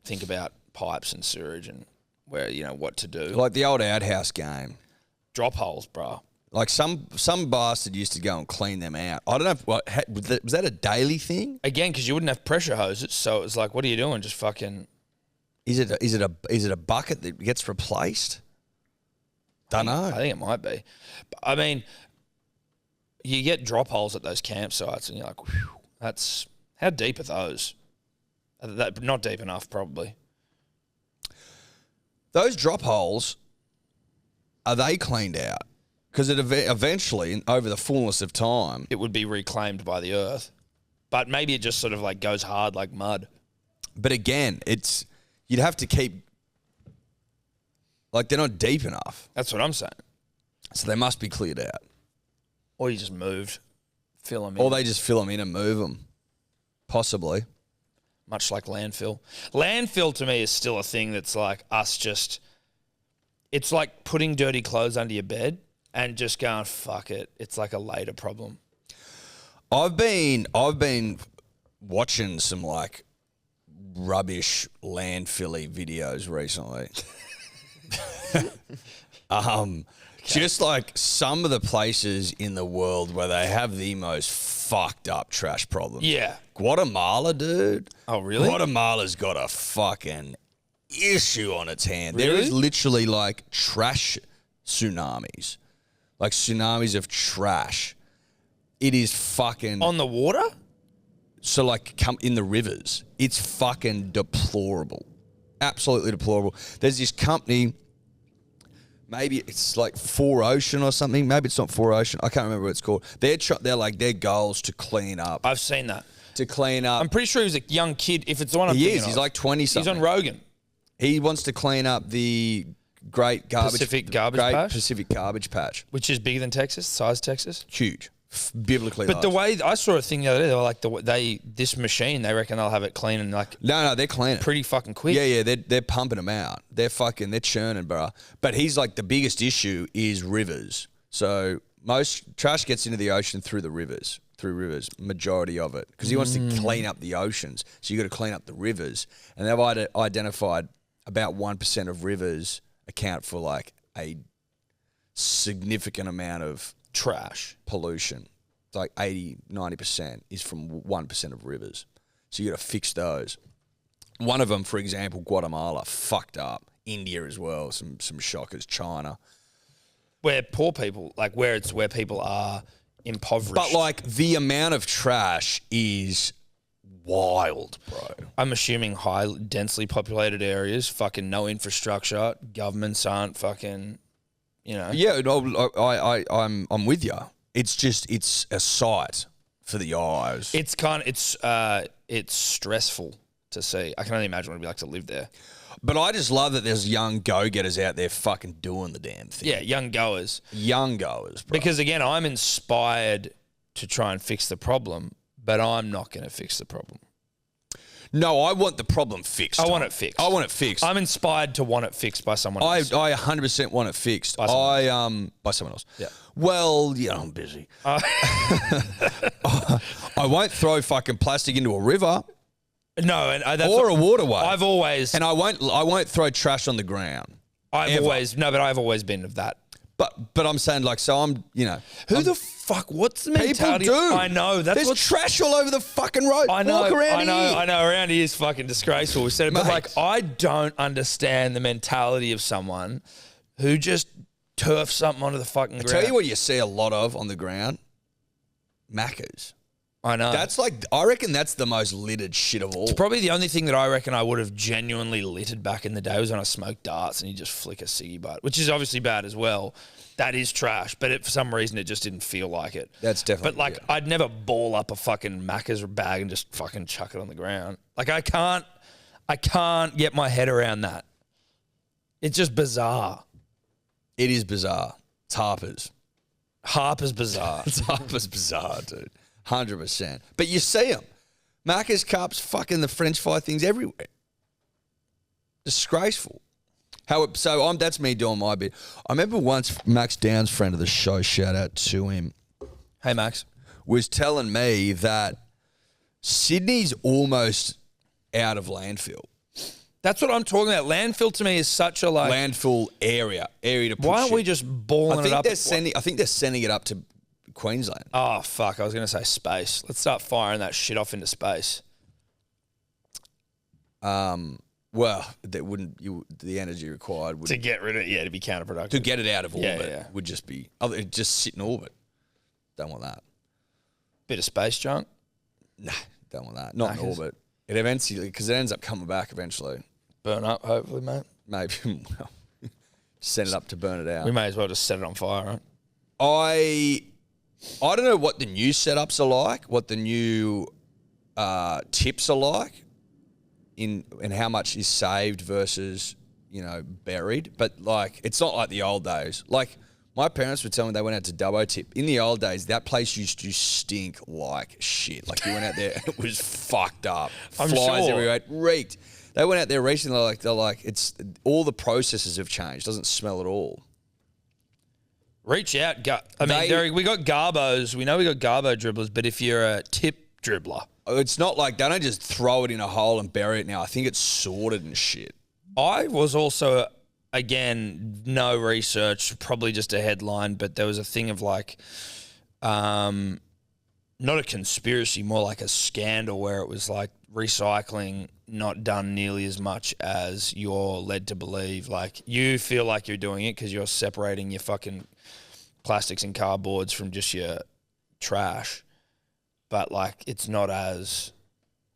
think about pipes and sewage and where, you know, what to do. Like the old outhouse game. Drop holes, bro. Like some bastard used to go and clean them out. I don't know was that a daily thing? Again, because you wouldn't have pressure hoses, so it was like, what are you doing? Just fucking... Is it a bucket that gets replaced? Don't know. I think it might be. But, I mean, you get drop holes at those campsites and you're like, whew, that's... How deep are those? Not deep enough, probably. Those drop holes, are they cleaned out? Because it eventually, over the fullness of time... It would be reclaimed by the earth. But maybe it just sort of like goes hard like mud. But again, you'd have to keep... Like, they're not deep enough. That's what I'm saying. So they must be cleared out. Or you just moved. Fill them in. Or they just fill them in and move them. Possibly. Much like landfill. Landfill to me is still a thing that's like us just... It's like putting dirty clothes under your bed and just going, fuck it. It's like a later problem. I've been watching some like rubbish landfilly videos recently. Just like some of the places in the world where they have the most fucked up trash problems. Yeah. Guatemala, dude. Oh, really? Guatemala's got a fucking issue on its hand. There Really? is literally like trash tsunamis. Like tsunamis of trash. It is fucking... On the water? So like come in the rivers. It's fucking deplorable. Absolutely deplorable. There's this company, maybe it's like 4Ocean or something. Maybe it's not 4Ocean. I can't remember what it's called. They're like their goals to clean up. I've seen that. To clean up. I'm pretty sure he was a young kid. If it's the one I'm He thinking is. He's of. like 20 something. He's on Rogan. He wants to clean up the Great Pacific Garbage Patch? Pacific Garbage Patch. Which is bigger than Texas, size Texas. Huge. Biblically But large. the way I saw a thing the other day, they were like this machine, they reckon they'll have it clean and like No, they're cleaning. pretty fucking quick. Yeah, they're pumping them out. They're churning, bro. But he's like, the biggest issue is rivers. So most trash gets into the ocean through rivers, majority of it. Because he wants to clean up the oceans. So you got to clean up the rivers. And they've identified about 1% of rivers account for like a significant amount of Trash. pollution. It's like 80-90% is from 1% of rivers. So you got to fix those. One of them, for example, Guatemala, fucked up. India as well, some shockers. China. Where poor people, like where people are impoverished. But like the amount of trash is wild, bro. I'm assuming high densely populated areas, fucking no infrastructure, governments aren't fucing, you know. Yeah, no, I'm with you. It's a sight for the eyes. It's stressful to see. I can only imagine what it'd be like to live there. But I just love that there's young go-getters out there fucking doing the damn thing. Yeah, young goers. Young goers, bro. Because again, I'm inspired to try and fix the problem, but I'm not going to fix the problem. No, I want the problem fixed. I want it fixed. I want it fixed. I'm inspired to want it fixed by someone I else. 100% want it fixed. By someone by someone else. Yeah. Well, yeah, I'm busy. I won't throw fucking plastic into a river. No, and that's or a waterway. I've always, and I won't throw trash on the ground. I've always been of that. But I'm saying like, so I'm, Who the fuck? What's the people mentality? do. I know. That's There's what trash all over the fucking road. I know. Walk around I here. know. Around here is fucking disgraceful. We said it, but Mate. like, I don't understand the mentality of someone who just turfs something onto the fucking ground. Tell you what you see a lot of on the ground, Maccas. I know. That's like, I reckon that's the most littered shit of all. It's probably the only thing that I reckon I would have genuinely littered back in the day was when I smoked darts and you just flick a ciggy butt, which is obviously bad as well. That is trash, but for some reason it just didn't feel like it. That's definitely. But like, I'd never ball up a fucking Macca's bag and just fucking chuck it on the ground. Like, I can't get my head around that. It's just bizarre. It is bizarre. It's Harper's. Harper's bizarre. It's Harper's bizarre, dude. 100%. But you see them. Macca's cups, fucking the French fry things everywhere. Disgraceful. That's me doing my bit. I remember once Max Downs, friend of the show, shout out to him, Hey, Max. was telling me that Sydney's almost out of landfill. That's what I'm talking about. Landfill to me is such a like. Landfill area to put Why aren't shit. we just balling it up? I think they're sending it up to Queensland. Oh, fuck. I was going to say space. Let's start firing that shit off into space. Well, that wouldn't the energy required would To get rid of it, yeah, to be counterproductive. to get it out of orbit Yeah. would just be it'd just sit in orbit. Don't want that. Bit of space junk. Nah, don't want that. Not in Knackers. orbit. It eventually, because it ends up coming back eventually. Burn up, hopefully, mate. Maybe well, send it up to burn it out. We may as well just set it on fire, right? I don't know what the new setups are like, what the new tips are like, and how much is saved versus buried. But like, it's not like the old days. Like my parents would tell me they went out to Dubbo Tip. In the old days, that place used to stink like shit. Like you went out there, it was fucked up. I'm Flies sure. everywhere, it reeked. They went out there recently. They're like, it's all the processes have changed. Doesn't smell at all. Reach out. Derek, we got Garbos. We know we got Garbo dribblers, but if you're a tip dribbler, It's not like they don't just throw it in a hole and bury it now. I think it's sorted and shit. I was also, again, no research, probably just a headline, but there was a thing of like, not a conspiracy, more like a scandal where it was like recycling not done nearly as much as you're led to believe. Like you feel like you're doing it because you're separating your fucking plastics and cardboards from just your trash, but like it's not as.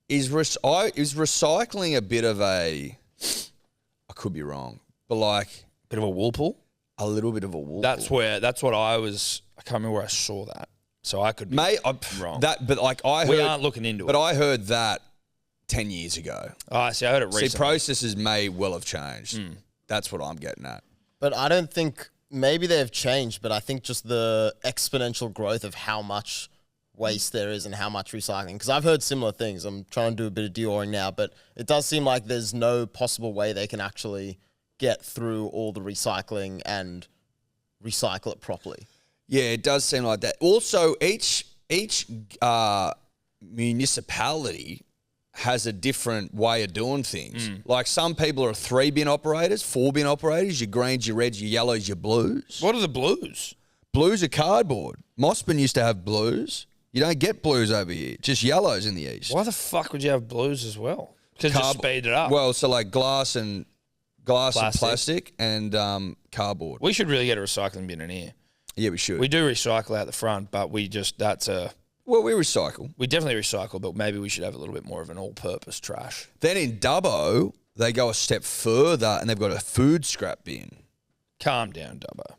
Is recycling a bit of a? I could be wrong, but like Bit of a whirlpool. a little bit of a wall. That's what I was. I can't remember where I saw that, so I could be wrong. But like I heard, we aren't looking into but it. I heard that 10 years ago. Oh, I see. I heard it recently. See, processes may well have changed. That's what I'm getting at. But I don't think maybe they've changed, but I think just the exponential growth of how much waste there is and how much recycling. Because I've heard similar things. I'm trying to do a bit of Dioring now, but it does seem like there's no possible way they can actually get through all the recycling and recycle it properly. Yeah, it does seem like that. Also, each municipality has a different way of doing things. Like some people are 3-bin operators, 4-bin operators, your greens, your reds, your yellows, your blues. What are the blues? Blues are cardboard. Mossman used to have blues. You don't get blues over here, just yellows in the east. Why the fuck would you have blues as well? Because just speed it up. Well, so like glass and Plastic. plastic and cardboard. We should really get a recycling bin in here. Yeah, we should. We do recycle out the front, but we definitely recycle, but maybe we should have a little bit more of an all-purpose trash. Then in Dubbo, they go a step further and they've got a food scrap bin. Calm down, Dubbo.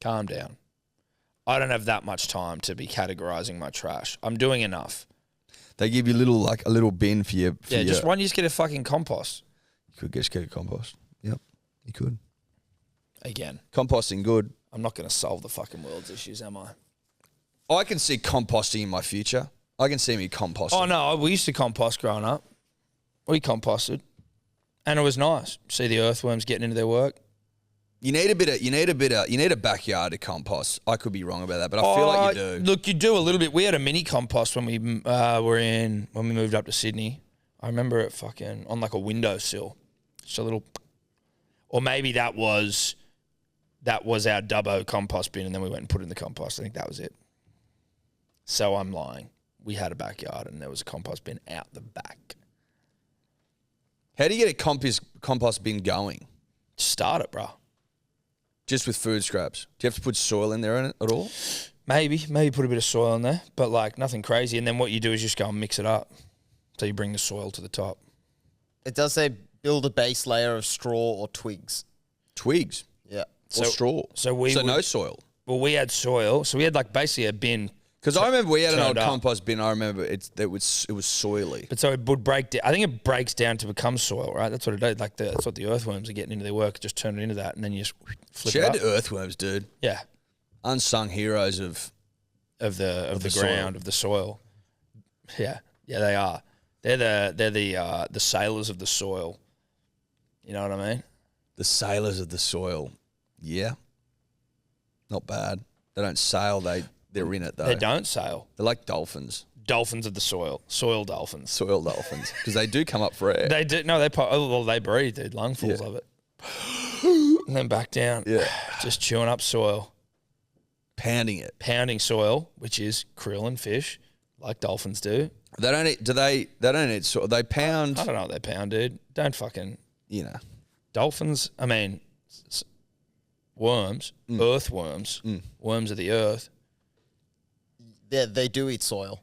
Calm down. I don't have that much time to be categorizing my trash. I'm doing enough. They give you a little bin for your. Yeah, just why don't you just get a fucking compost? You could just get a compost. Yep, you could. Again, Composting good. I'm not going to solve the fucking world's issues, am I? I can see composting in my future. I can see me composting. Oh, no, we used to compost growing up. We composted. And it was nice. See the earthworms getting into their work. You need a backyard to compost. I could be wrong about that, but I feel like you do. Look, you do a little bit. We had a mini compost when we when we moved up to Sydney. I remember it fucking on like a windowsill. Just a little, or maybe that was our Dubbo compost bin, and then we went and put it in the compost. I think that was it. So I'm lying. We had a backyard, and there was a compost bin out the back. How do you get a compost bin going? Start it, bro. Just with food scraps? Do you have to put soil in there at all? Maybe put a bit of soil in there, but like nothing crazy. And then what you do is just go and mix it up. So you bring the soil to the top. It does say build a base layer of straw or twigs. Twigs? Yeah. Or straw? So no soil? Well, we had soil. So we had like basically a bin. Because I remember we had an old turned up. compost bin. I remember it was soily. But so it would break down. I think it breaks down to become soil, right? That's what it does. Like that's what the earthworms are getting into their work. Just turn it into that, and then you just flip Shout out it to up. earthworms, dude. Yeah, Unsung heroes of the soil. ground, of the soil. Yeah, they are. They're the sailors of the soil. You know what I mean? the sailors of the soil. Yeah, not bad. They don't sail. They're in it though. They don't sail. They're like dolphins. Dolphins of the soil. Soil dolphins. Soil dolphins, because they do come up for air. They do. No, they breathe, dude. Lungfuls of it. And then back down. Yeah. Just chewing up soil. Pounding it. Pounding soil, which is krill and fish, like dolphins do. They don't eat. They don't eat soil. They pound. I don't know what they pound, dude. Don't fucking. You know. Dolphins, I mean, worms, earthworms, worms of the earth. Yeah, they do eat soil.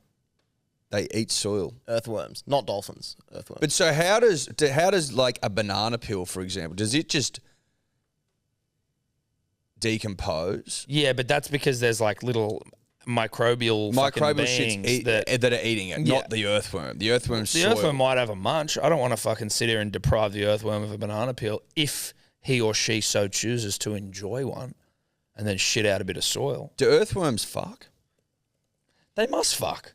They eat soil. Earthworms, not dolphins. Earthworms. But so how does like a banana peel, for example, does it just decompose? Yeah, but that's because there's like little microbial shits beings that are eating it, not the earthworm. The earthworm's The soil. earthworm might have a munch. I don't want to fucking sit here and deprive the earthworm of a banana peel if he or she so chooses to enjoy one and then shit out a bit of soil. Do earthworms fuck? They must fuck.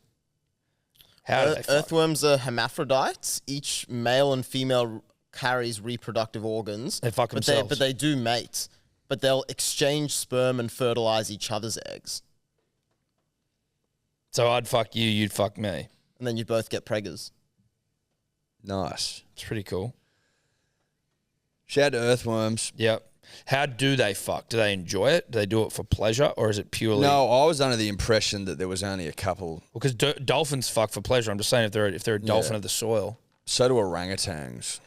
How do they fuck? Earthworms are hermaphrodites. Each male and female carries reproductive organs. They fuck themselves. But they do mate. But they'll exchange sperm and fertilize each other's eggs. So I'd fuck you, you'd fuck me. And then you both get preggers. Nice. It's pretty cool. Shout out to earthworms. Yep. How do they fuck? Do they enjoy it? Do they do it for pleasure, or is it purely? No, I was under the impression that there was only a couple. Because dolphins fuck for pleasure. I'm just saying if they're a dolphin of the soil. So do orangutans.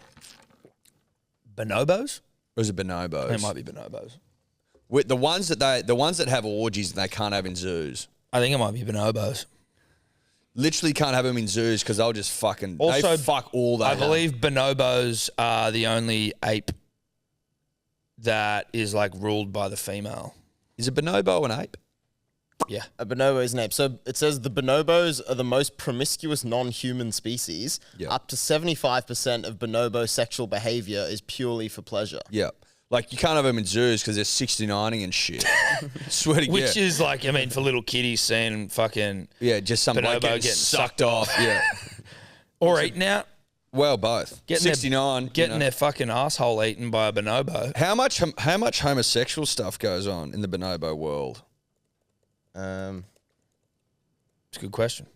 Bonobos? Or is it bonobos? They might be bonobos. With the ones that have orgies and they can't have in zoos. I think it might be bonobos. Literally can't have them in zoos because they'll just fucking Also, they fuck all day. I believe bonobos are the only ape that is like ruled by the female. Is a bonobo an ape? Yeah. A bonobo is an ape. So it says the bonobos are the most promiscuous non-human species. Yeah. Up to 75% of bonobo sexual behavior is purely for pleasure. Yeah. Like you can't have them in zoos because they're 69ing and shit. Swear to Which is like, I mean, for little kiddies seeing fucking just some bloke bonobo getting sucked off. Yeah. or eaten out. Well, both. Getting 69. Getting their fucking asshole eaten by a bonobo. How much homosexual stuff goes on in the bonobo world? Um, It's a good question.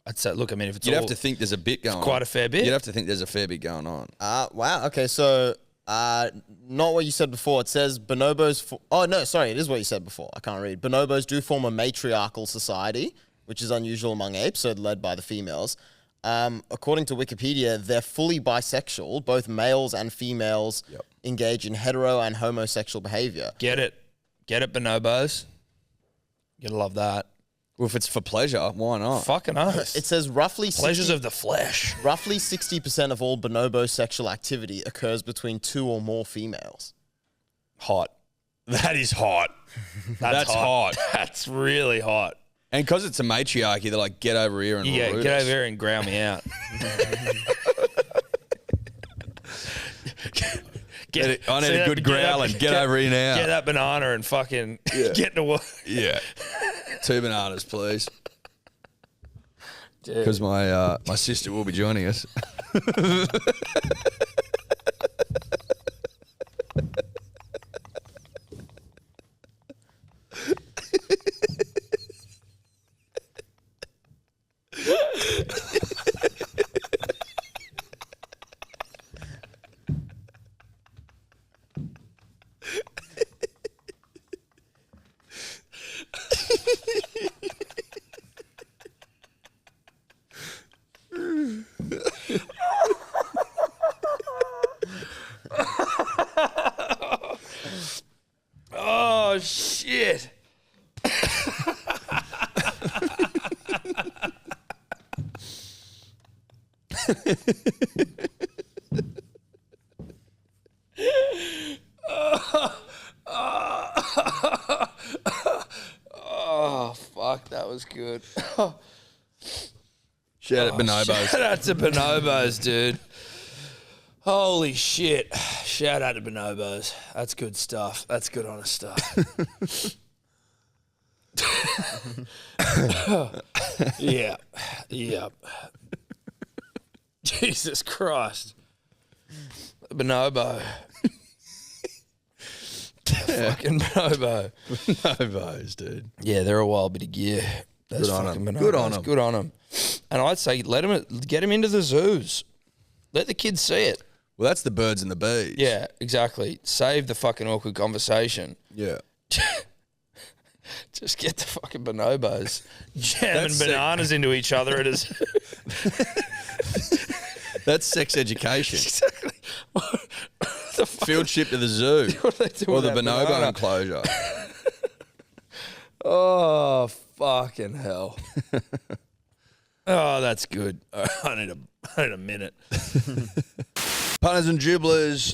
I'd say, look, I mean, if it's You'd have to think there's a bit going on. quite a fair bit. You'd have to think there's a fair bit going on. wow. Okay, so not what you said before. It says bonobos... oh, no, sorry. It is what you said before. I can't read. Bonobos do form a matriarchal society, which is unusual among apes, so led by the females. According to Wikipedia, they're fully bisexual. Both males and females engage in hetero and homosexual behavior. Get it, bonobos. You gotta love that. Well, if it's for pleasure, why not? Fucking us. It says roughly Pleasures of the flesh. Roughly 60% of all bonobo sexual activity occurs between two or more females. Hot. That is hot. That's hot. That's really hot. And because it's a matriarchy, they're like, get over here and Yeah, root get us. over here and ground me out. I need a good growl and get over here now. Get that banana and fucking get to work. Yeah. 2 bananas, please. Because my sister will be joining us. Oh shit! Oh fuck, that was good. Shout out Bonobos. Shout out to Bonobos, dude. Holy shit. Shout out to Bonobos. That's good stuff. That's good, honest stuff. Yeah. Yeah. Jesus Christ. Bonobo. Fucking Bonobo. Bonobos, dude. Yeah, they're a wild bit of gear. That's Good on 'em. fucking bonobos. Good on 'em. Good on them. And I'd say get them into the zoos. Let the kids see it. Well, that's the birds and the bees. Yeah, exactly. Save the fucking awkward conversation. Yeah. Just get the fucking bonobos jamming That's sick. bananas into each other at us. That's sex education. Exactly. What the fuck? Field trip to the zoo. What do they do Or with the that bonobo banana? enclosure. Oh, fucking hell. Oh, that's good. I need a minute. Punters and dribblers,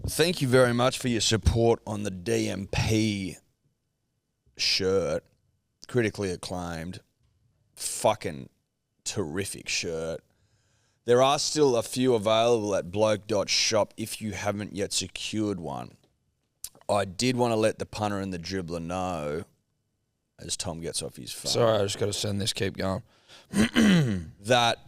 thank you very much for your support on the DMP shirt. Critically acclaimed. Fucking terrific shirt. There are still a few available at bloke.shop if you haven't yet secured one. I did want to let the punter and the dribbler know, as Tom gets off his phone, Sorry, I just got to send this. Keep going. that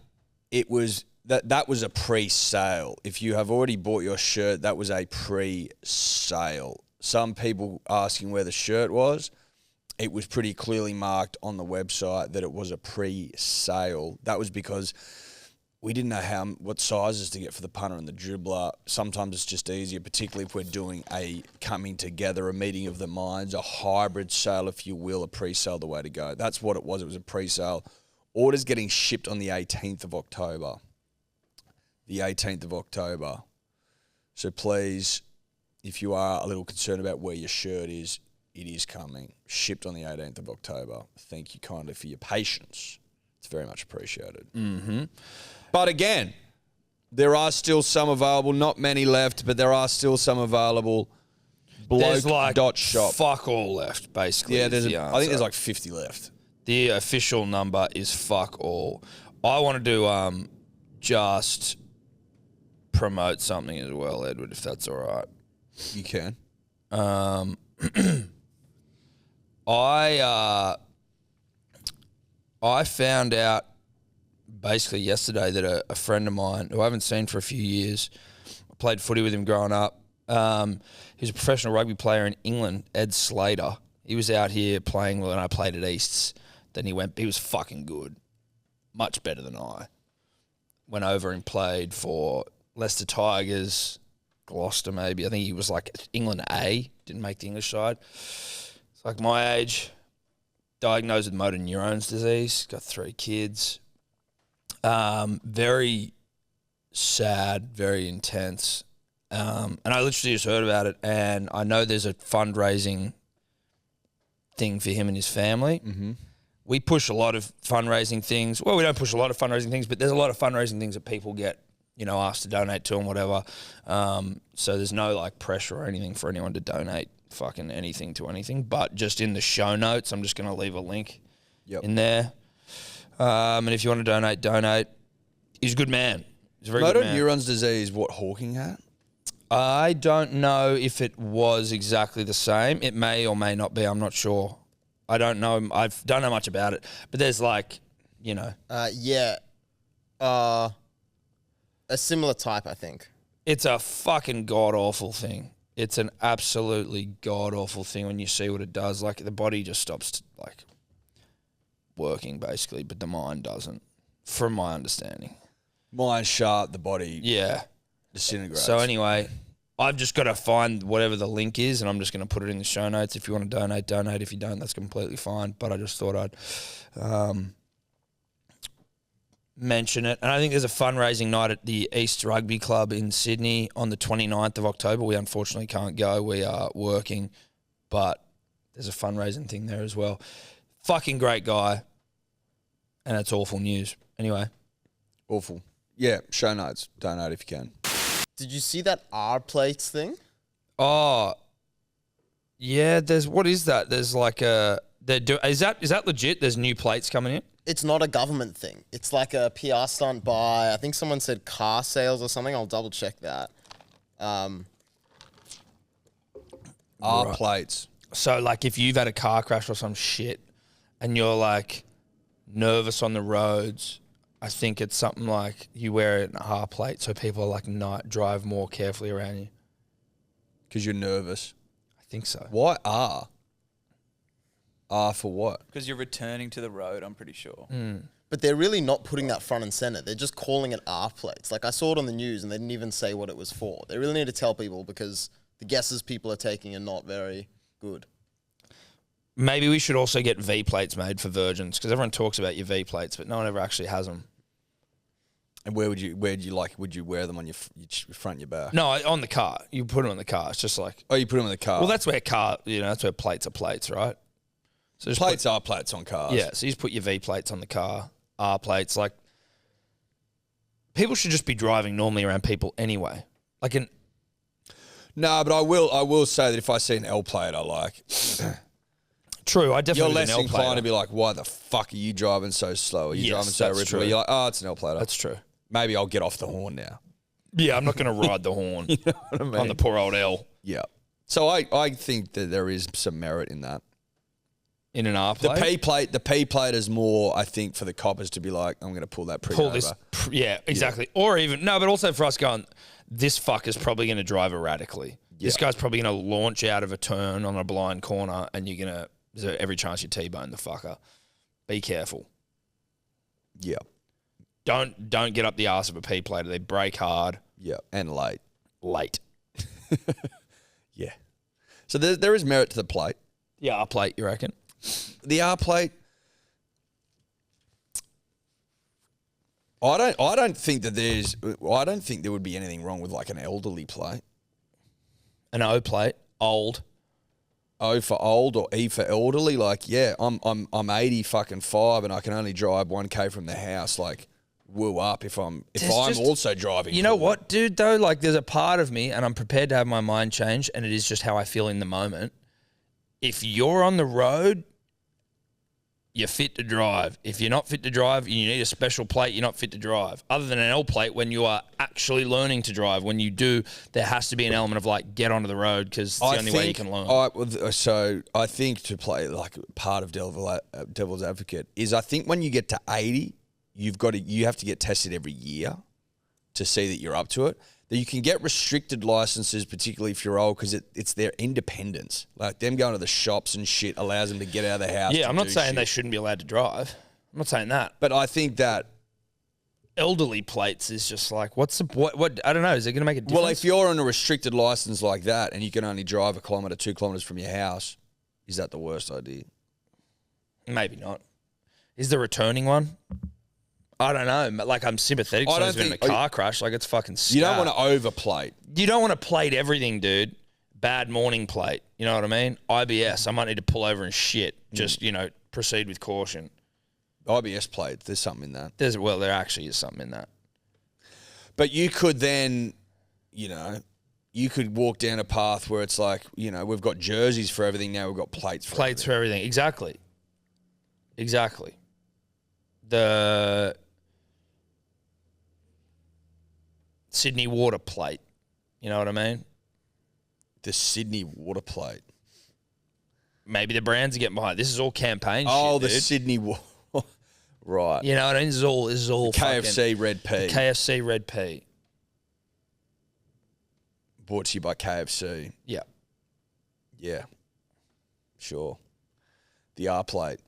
it was that was a pre-sale. If you have already bought your shirt, that was a pre-sale. Some people asking where the shirt was. It was pretty clearly marked on the website that it was a pre-sale. That was because we didn't know what sizes to get for the punter and the dribbler. Sometimes it's just easier, particularly if we're doing a coming together, a meeting of the minds, a hybrid sale, if you will, a pre-sale, the way to go. That's what it was. It was a pre-sale. Orders getting shipped on the 18th of October. The 18th of October. So please, if you are a little concerned about where your shirt is, it is coming. Shipped on the 18th of October. Thank you kindly for your patience. It's very much appreciated. Mm-hmm. But again, there are still some available. Not many left, but there are still some available. There's like Bloke.shop. fuck all left, basically. Yeah, is I the think answer. there's like 50 left. The official number is fuck all. I want to do just promote something as well, Edward, if that's all right. You can. I found out basically yesterday that a friend of mine who I haven't seen for a few years, I played footy with him growing up. He was a professional rugby player in England, Ed Slater. He was out here playing when I played at Easts. Then he was fucking good. Much better than I. Went over and played for Leicester Tigers, Gloucester maybe. I think he was like England A, didn't make the English side. It's like my age, diagnosed with motor neurons disease, got 3 kids. Very sad, very intense. And I literally just heard about it, and I know there's a fundraising thing for him and his family. Mm-hmm. We push a lot of fundraising things. Well, we don't push a lot of fundraising things, but there's a lot of fundraising things that people get, asked to donate to and whatever. So there's no like pressure or anything for anyone to donate fucking anything to anything. But just in the show notes, I'm just going to leave a link in there. And if you want to donate. He's a good man. He's a very good Motor man. neurons disease, what Hawking had? I don't know if it was exactly the same. It may or may not be. I'm not sure. I don't know. I don't know much about it. But there's like, a similar type, I think. it's a fucking god-awful thing. It's an absolutely god-awful thing when you see what it does. Like, the body just stops, like, working, basically, but the mind doesn't. from my understanding. Mind sharp, the body Yeah. disintegrates. So anyway, I've just got to find whatever the link is, and I'm just going to put it in the show notes. If you want to donate, donate. If you don't, that's completely fine. But I just thought I'd mention it. And I think there's a fundraising night at the East Rugby Club in Sydney on the 29th of October. We unfortunately can't go. We are working, but there's a fundraising thing there as well. Fucking great guy, and it's awful news. Anyway. Awful. Yeah, show notes. Donate if you can. Did you see that R plates thing? Oh, yeah. What is that? There's like is that legit? There's new plates coming in. It's not a government thing. It's like a PR stunt by, I think someone said car sales or something. I'll double check that. R Right. plates. So like if you've had a car crash or some shit, and you're like nervous on the roads, I think it's something like you wear it in a R plate, so people are like drive more carefully around you. Because you're nervous. I think so. Why R? R for what? Because you're returning to the road, I'm pretty sure. But they're really not putting that front and center. They're just calling it R plates. Like I saw it on the news and they didn't even say what it was for. They really need to tell people because the guesses people are taking are not very good. Maybe we should also get V plates made for Virgins, because everyone talks about your V plates, but no one ever actually has them. And would you wear them on your front and your back? No, on the car. You put them on the car. It's just like, Oh, you put them in the car. well, that's where that's where plates are plates, right? So just plates are plates on cars. Yeah, so you just put your V plates on the car, R plates. Like, people should just be driving normally around people anyway. Like No, but I will say that if I see an L plate I like, true, I definitely you're was less an L inclined plater. to be like, why the fuck are you driving so slow? Are you Yes, driving so that's rapidly? true. You're like, oh, it's an L plater. That's true. Maybe I'll get off the horn now. Yeah, I'm not going to ride the horn You know what I mean? on the poor old L Yeah. So I think that there is some merit in that. in an R The plate. P plate is more, I think, for the coppers to be like, I'm going to pull that Pull over. this, yeah, exactly. Or even but also for us going, this fucker's probably going to drive erratically. This Yeah. guy's probably going to launch out of a turn on a blind corner, and there's every chance you T-bone the fucker. Be careful. Yeah. Don't get up the arse of a P plater. They brake hard, Yeah. And late. late. Yeah. So there is merit to the plate. The R plate, you reckon? The R plate, I don't think there would be anything wrong with like an elderly plate. An O plate, old. O for old or E for elderly. Like, yeah, I'm 80 fucking 5 and I can only drive 1K from the house. Like, woo up if I'm just- also driving. You know poorly. what, dude, though? Like, there's a part of me, and I'm prepared to have my mind change, and it is just how I feel in the moment. If you're on the road, you're fit to drive. If you're not fit to drive, you need a special plate, you're not fit to drive. Other than an L plate, when you are actually learning to drive, when you do, there has to be an element of, like, get onto the road, because it's the only way you can learn. So I think to play like part of devil's advocate is I think when you get to 80, you have to get tested every year to see that you're up to it. That you can get restricted licenses, particularly if you're old, because it's their independence. Like them going to the shops and shit allows them to get out of the house. Yeah, to I'm not do saying shit. they shouldn't be allowed to drive. I'm not saying that. But I think that Elderly plates is just like, what? I don't know. Is it going to make a difference? well, if you're on a restricted license like that and you can only drive 1 kilometre, 2 kilometres from your house, is that the worst idea? Maybe not. Is the returning one? I don't know. Like, I'm sympathetic to I those don't who's been in a think- car crash. Like, it's fucking scat. You don't want to overplate. You don't want to plate everything, dude. Bad morning plate. You know what I mean? IBS. I might need to pull over and shit. Just, proceed with caution. IBS plate, there's something in that. There actually is something in that. But you could then, you could walk down a path where it's like, we've got jerseys for everything now, we've got plates for Plates everything. for everything. Exactly. The Sydney water plate. You know what I mean? The Sydney water plate. Maybe the brands are getting behind. This is all campaign Oh, shit, the dude. Sydney water. Right. You know what I mean? This is all KFC Red P. KFC Red P. Brought to you by KFC. Yeah. Yeah. Sure. The R plate.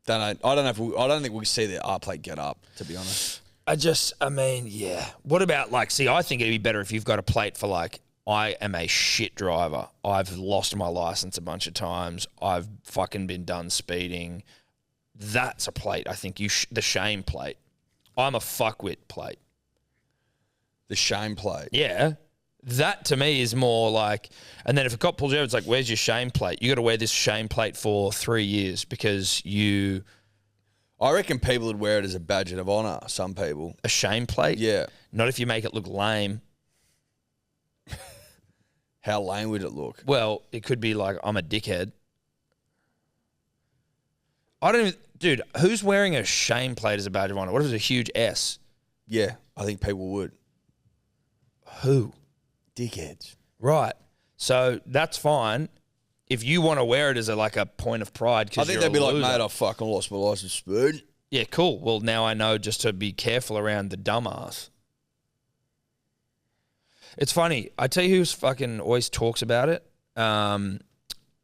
I don't think we see the R plate get up, to be honest. I mean, yeah. What about like? See, I think it'd be better if you've got a plate for like, I am a shit driver. I've lost my license a bunch of times. I've fucking been done speeding. That's a plate. I think the shame plate. I'm a fuckwit plate. The shame plate. Yeah. That to me is more like, and then if a cop pulls you over, it's like, where's your shame plate? You got to wear this shame plate for 3 years because you. I reckon people would wear it as a badge of honour. Some people. A shame plate? Yeah. Not if you make it look lame. How lame would it look? Well, it could be like, I'm a dickhead. I don't even, dude, who's wearing a shame plate as a badge of honour? What if it's a huge S? Yeah, I think people would. Who? Dickheads. Right. So that's fine. If you want to wear it as a point of pride, I because think you're they'd be like, loser. mate, I fucking lost my license speed. Yeah, cool. Well, now I know just to be careful around the dumbass. It's funny. I tell you who's fucking always talks about it?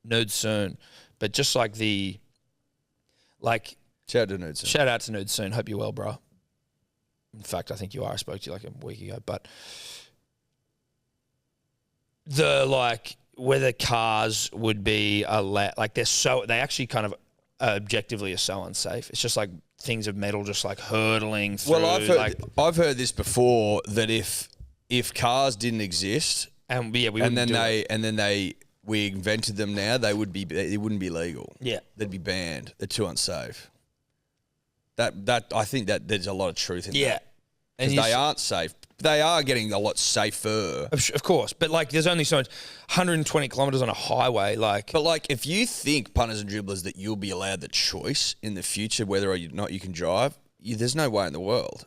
Nude Soon. But just like Shout out to Nudes. shout out to Nude Soon. Hope you're well, bro. In fact, I think you are. I spoke to you like a week ago. But whether cars would be they actually kind of objectively are so unsafe. It's just like things of metal just like hurtling through. Well, I've heard this before that if cars didn't exist we wouldn't do it. we invented them now, they wouldn't be legal. Yeah. They'd be banned. They're too unsafe. That I think that there's a lot of truth in that. Yeah. And Because they aren't safe. They are getting a lot safer. Of course, but like, there's only so much. 120 kilometers on a highway, like. But like, if you think, punters and dribblers, that you'll be allowed the choice in the future whether or not you can drive, there's no way in the world.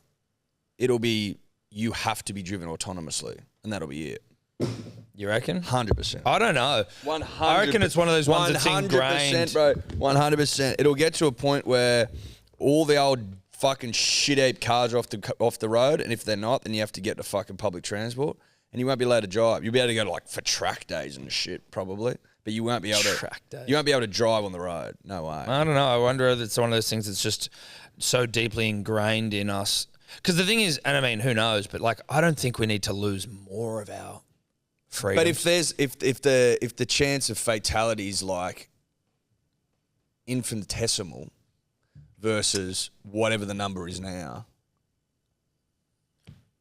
It'll be you have to be driven autonomously, and that'll be it. You reckon? 100%. I don't know. 100%. I reckon it's one of those ones that's ingrained. 100%, bro. 100%. It'll get to a point where all the old fucking shit-ape cars are off the road, and if they're not, then you have to get to fucking public transport, and you won't be allowed to drive. You'll be able to go to for track days and shit, probably, but you won't be able to. Track days. You won't be able to drive on the road. No way. I don't know. I wonder if it's one of those things that's just so deeply ingrained in us. Because the thing is, and I mean, who knows? But like, I don't think we need to lose more of our freedom. But if the chance of fatality is like infinitesimal versus whatever the number is now.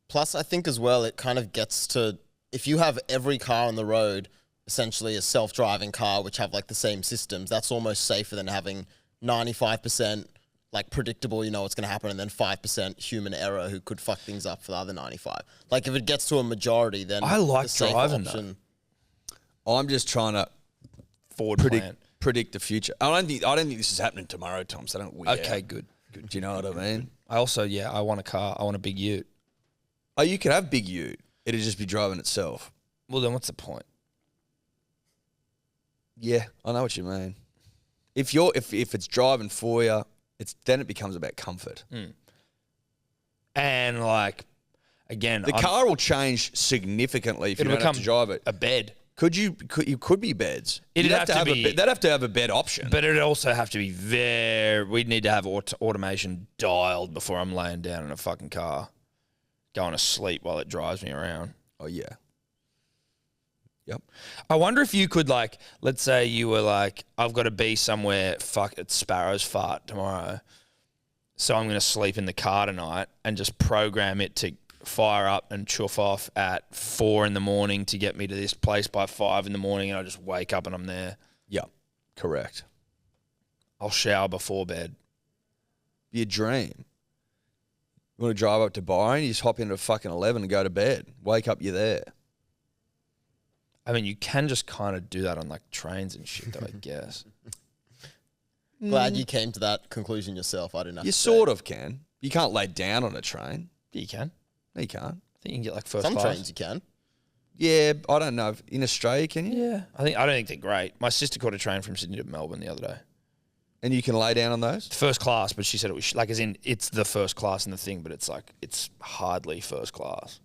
Plus, I think as well, it kind of gets to, if you have every car on the road essentially a self-driving car, which have like the same systems, that's almost safer than having 95% like predictable, you know what's going to happen, and then 5% human error who could fuck things up for the other 95. Like if it gets to a majority, then I like the safer driving, option. I'm just trying to forward plan. predict the future. I don't think this is happening tomorrow, Tom. So don't we? Okay, good. Do you know what I mean? I also, I want a car. I want a big ute. Oh, you could have big ute. It'd just be driving itself. Well, then what's the point? Yeah, I know what you mean. If it's driving for you, then it becomes about comfort. And like, again, The car will change significantly if you it'll don't have to drive it. a bed. Could be beds. It'd have to be- They'd have to have a bed option. But it'd also have to be we'd need to have automation dialed before I'm laying down in a fucking car, going to sleep while it drives me around. Oh yeah. Yep. I wonder if you could, like, let's say you were like, I've got to be somewhere, it's Sparrow's fart tomorrow, so I'm going to sleep in the car tonight and just program it to fire up and chuff off at 4 a.m. to get me to this place by 5 a.m, and I just wake up and I'm there. Yep. Correct. I'll shower before bed. Be a dream. You want to drive up to Byron, you just hop into fucking 11 and go to bed. Wake up, you're there. I mean, you can just kind of do that on like trains and shit, though, I guess. Glad you came to that conclusion yourself. I didn't have You to sort of can. You can't lay down on a train. Yeah, you can. No, you can't. I think you can get like first Some class. trains you can. Yeah, I don't know. In Australia, can you? Yeah, I don't think they're great. My sister caught a train from Sydney to Melbourne the other day. And you can lay down on those? First class, but she said it was like, as in, it's the first class in the thing, but it's like, it's hardly first class.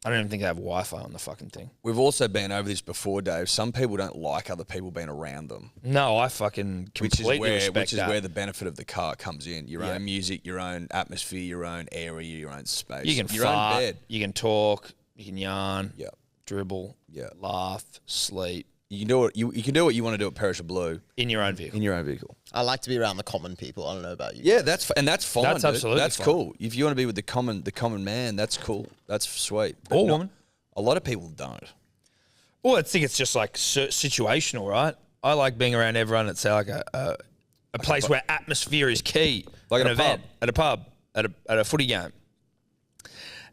I don't even think they have Wi-Fi on the fucking thing. We've also been over this before, Dave. Some people don't like other people being around them. No, I fucking completely respect which is that. where the benefit of the car comes in. Your own music, your own atmosphere, your own area, your own space. You can your fart, own bed. you can talk, you can yarn, Yeah. dribble, Yeah. laugh, sleep. You can do what you can do what you want to do at Perisher Blue In your own vehicle. in your own vehicle. I like to be around the common people. I don't know about you. Yeah, that's fine. That's That's dude. absolutely That's fine. cool. If you want to be with the common man, that's cool. That's sweet. But Or woman. A lot of people don't. Well, I think it's just like situational, right? I like being around everyone at, say, like a place where atmosphere is key. Like an at a event, pub. at a pub, at a footy game.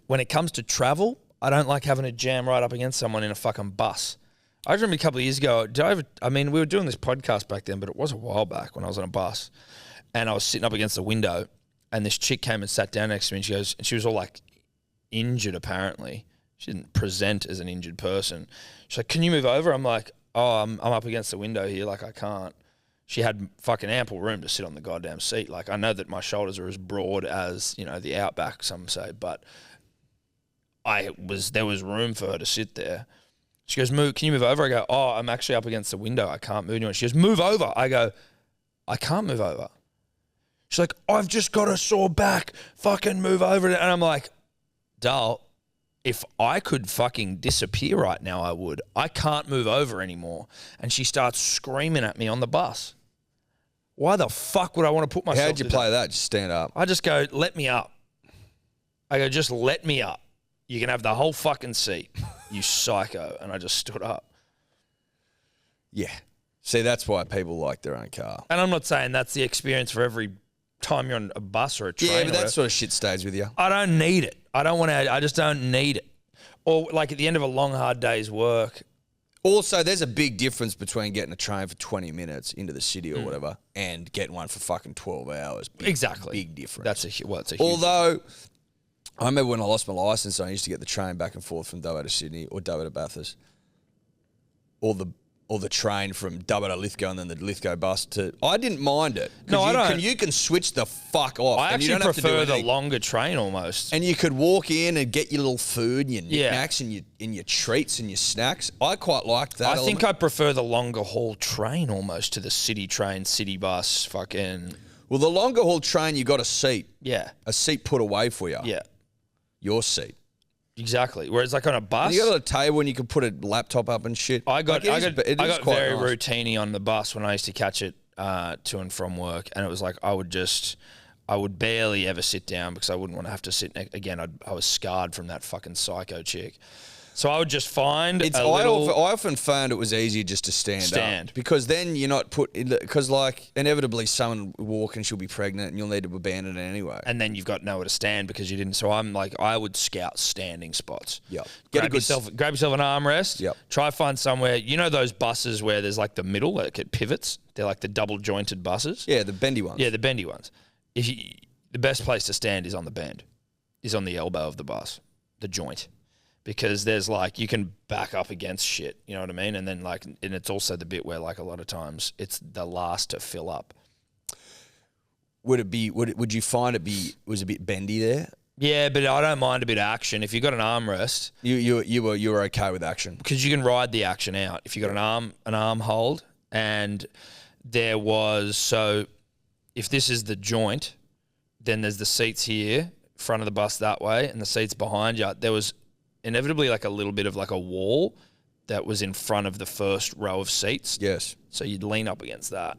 When it comes to travel, I don't like having to jam right up against someone in a fucking bus. I remember a couple of years ago, we were doing this podcast back then, but it was a while back when I was on a bus, and I was sitting up against the window, and this chick came and sat down next to me, and she was all like injured apparently. She didn't present as an injured person. She's like, "Can you move over?" I'm like, "Oh, I'm up against the window here. Like, I can't." She had fucking ample room to sit on the goddamn seat. Like, I know that my shoulders are as broad as, the Outback, some say, but there was room for her to sit there. She goes, "Can you move over?" I go, "Oh, I'm actually up against the window. I can't move anyone." She goes, "Move over." I go, "I can't move over." She's like, "I've just got a sore back. Fucking move over." And I'm like, "Dal, if I could fucking disappear right now, I would. I can't move over anymore." And she starts screaming at me on the bus. Why the fuck would I want to put myself How'd you through play that? Just stand up. I just go, "Let me up." I go, "Just let me up. You can have the whole fucking seat, you psycho." And I just stood up. Yeah. See, that's why people like their own car. And I'm not saying that's the experience for every time you're on a bus or a train. Yeah, or but that whatever. sort of shit stays with you. I don't need it. I don't want to. I just don't need it. Or like at the end of a long, hard day's work. Also, there's a big difference between getting a train for 20 minutes into the city or whatever and getting one for fucking 12 hours. Exactly. Big difference. It's a huge. Although, I remember when I lost my licence, I used to get the train back and forth from Dubbo to Sydney or Dubbo to Bathurst. Or the train from Dubbo to Lithgow and then the Lithgow bus to... I didn't mind it. No, I don't. You can switch the fuck off. I and you actually don't have to do prefer the anything. longer train almost. And you could walk in and get your little food and your Yeah. knickknacks and your treats and your snacks. I quite liked that I think element. I prefer the longer haul train almost to the city train, city bus, fucking... Well, the longer haul train, you got a seat. Yeah. A seat put away for you. Yeah. Your seat. Exactly. Whereas like on a bus... And you got a table and you can put a laptop up and shit. I got Like, it is quite very nice. routine-y on the bus when I used to catch it to and from work, and it was like I would barely ever sit down because I wouldn't want to have to sit again. I was scarred from that fucking psycho chick, so I would just find I often found it was easier just to stand up because then you're not put because like inevitably someone will walk and she'll be pregnant and you'll need to abandon it anyway. and then you've got nowhere to stand because you didn't. So I'm like, I would scout standing spots. Yep. Grab yourself an armrest. Yep. Try find somewhere. You know those buses where there's like the middle, like it pivots. They're like the double jointed buses. Yeah, the bendy ones. Yeah, the bendy ones. The best place to stand is on the bend, is on the elbow of the bus, the joint, because there's like you can back up against shit. You know what I mean? And then and it's also the bit where like a lot of times it's the last to fill up. Would you find was a bit bendy there? Yeah, but I don't mind a bit of action if you got an armrest. You were okay with action Because you can ride the action out if you got an arm hold, and there was if this is the joint, then there's the seats here, front of the bus that way, and the seats behind you. There was inevitably like a little bit of like a wall that was in front of the first row of seats. Yes. So you'd lean up against that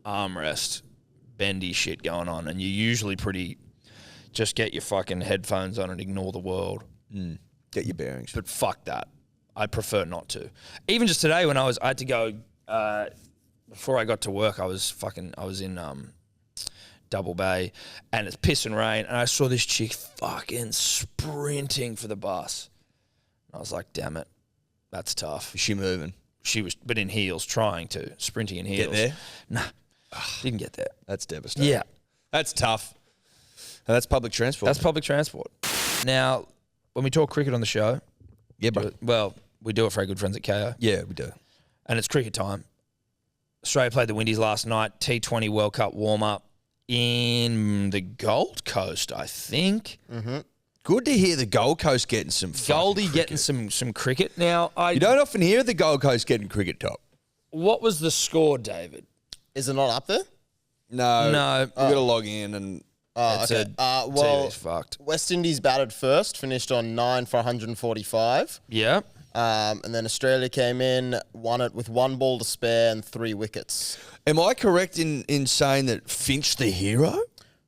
armrest, bendy shit going on, and you're usually pretty. Just get your fucking headphones on and ignore the world. Get your bearings. But fuck that. I'd prefer not to. Even just today when I had to go, before I got to work, I was in Double Bay and it's piss and rain and I saw this chick fucking sprinting for the bus. I was like, damn it, that's tough. Is she moving? She was, but in heels, sprinting in heels. Get there? Nah, didn't get there. That's devastating. Yeah. That's tough. And that's public transport. That's public transport. Now, when we talk cricket on the show, yeah, bro. We do it for our good friends at KO. Yeah, we do. And it's cricket time. Australia played the Windies last night, T20 World Cup warm-up in the Gold Coast, I think. Mm-hmm. Good to hear the Gold Coast getting some fucking Goldie cricket. getting some cricket. Now, You don't often hear the Gold Coast getting cricket top. what was the score, David? Is it not up there? No. You got to log in and Oh, It's okay. a- Well, TV's fucked. West Indies batted first, finished on 9 for 145. Yeah. And then Australia came in, won it with 1 ball to spare and 3 wickets. am I correct in saying that Finch the hero?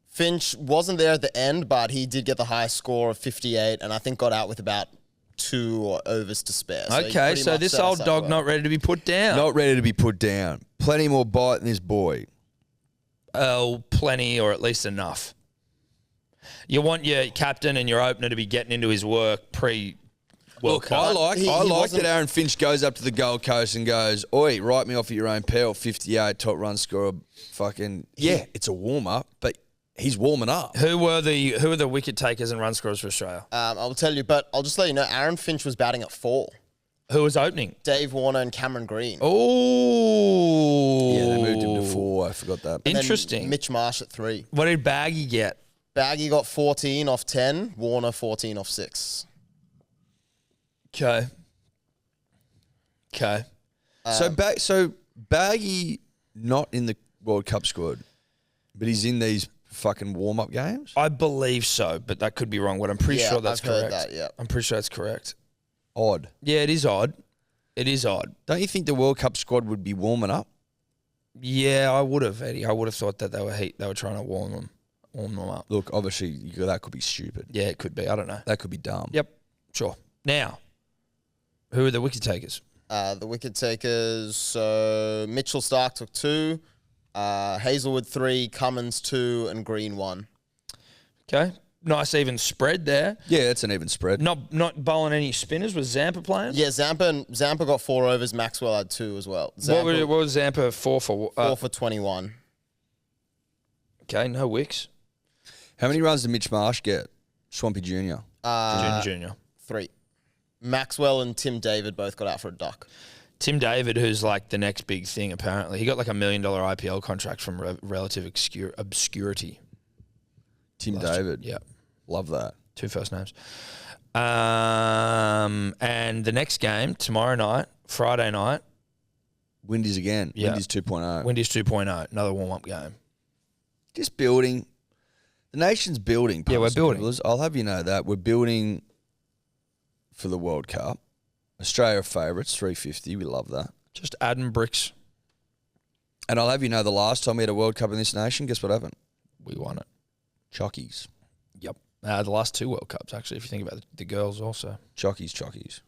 Finch wasn't there at the end, but he did get the high score of 58 and I think got out with about 2 overs to spare. So he Okay, pretty so much this set us old up dog well. not ready to be put down. Not ready to be put down. Plenty more bite than this boy. Oh, plenty or at least enough. You want your captain and your opener to be getting into his work pre-World Look, Cup. I like He that wasn't- Aaron Finch goes up to the Gold Coast and goes, "Oi, write me off at your own peril." 58 top run scorer. Fucking yeah, it's a warm up, but he's warming up. Who are the wicket takers and run scorers for Australia? I'll tell you, but I'll just let you know, Aaron Finch was batting at 4. Who was opening? Dave Warner and Cameron Green. Oh, Yeah, they moved him to 4. I forgot that. And then Interesting. Mitch Marsh at 3. What did Baggy get? Baggy got 14 off 10. Warner 14 off 6. Okay. So Baggy not in the World Cup squad, but he's in these fucking warm up games. I believe so, but that could be wrong. But I'm pretty Yeah, sure that's I've heard correct. that, yeah. I'm pretty sure that's correct. Odd. Yeah, it is odd. It is odd. Don't you think the World Cup squad would be warming up? Yeah, I would have, Eddie. I would have thought that they were trying to warm them up. Look, obviously that could be stupid. Yeah, it could be. I don't know. That could be dumb. Yep, sure. Now, who are the wicket takers? The wicket takers, so Mitchell Stark took 2, Hazelwood 3, Cummins 2, and Green 1. Okay, nice even spread there. Yeah, it's an even spread. Not bowling any spinners. Was Zampa playing? Yeah, Zampa got 4 overs, Maxwell had 2 as well. What was Zampa 4 for? 4 for 21. Okay, no wicks. How many runs did Mitch Marsh get? Swampy Jr. Junior. 3. Maxwell and Tim David both got out for a duck. Tim David, who's like the next big thing, apparently. He got like $1 million IPL contract from relative obscurity. Tim last year. David. Yeah, Love that. 2 first names. And the next game, tomorrow night, Friday night, Windies again. Yeah. Windies 2.0. Windies 2.0, another warm-up game. Just building. The nation's building. Yeah, we're punters and building. dribblers. I'll have you know that. We're building for the World Cup. Australia are favourites, 350. We love that. Just adding bricks. And I'll have you know the last time we had a World Cup in this nation, guess what happened? We won it. Chockies. Yep. The last 2 World Cups, actually, if you think about the girls also. Chockies.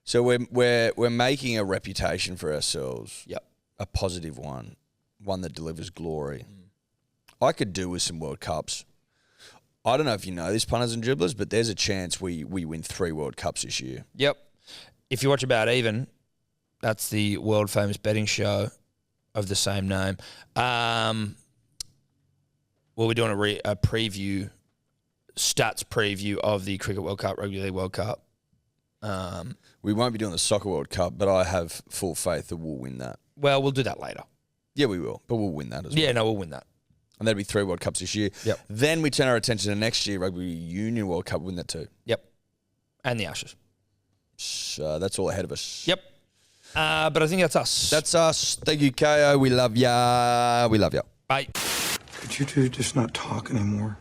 So we're making a reputation for ourselves. Yep. A positive one that delivers glory. I could do with some World Cups. I don't know if you know this, punters and dribblers, but there's a chance we win 3 World Cups this year. Yep. If you watch About Even, that's the world famous betting show of the same name. We're doing a preview, stats preview of the Cricket World Cup, Rugby League World Cup. We won't be doing the Soccer World Cup, but I have full faith that we'll win that. Well, we'll do that later. Yeah, we will, but we'll win that as well. Yeah, no, we'll win that. And that'll be 3 World Cups this year. Yep. Then we turn our attention to next year, Rugby Union World Cup, win that too. Yep. And the Ashes. So that's all ahead of us. Yep. But I think that's us. That's us. Thank you, KO. We love ya. We love ya. Bye. Could you two just not talk anymore?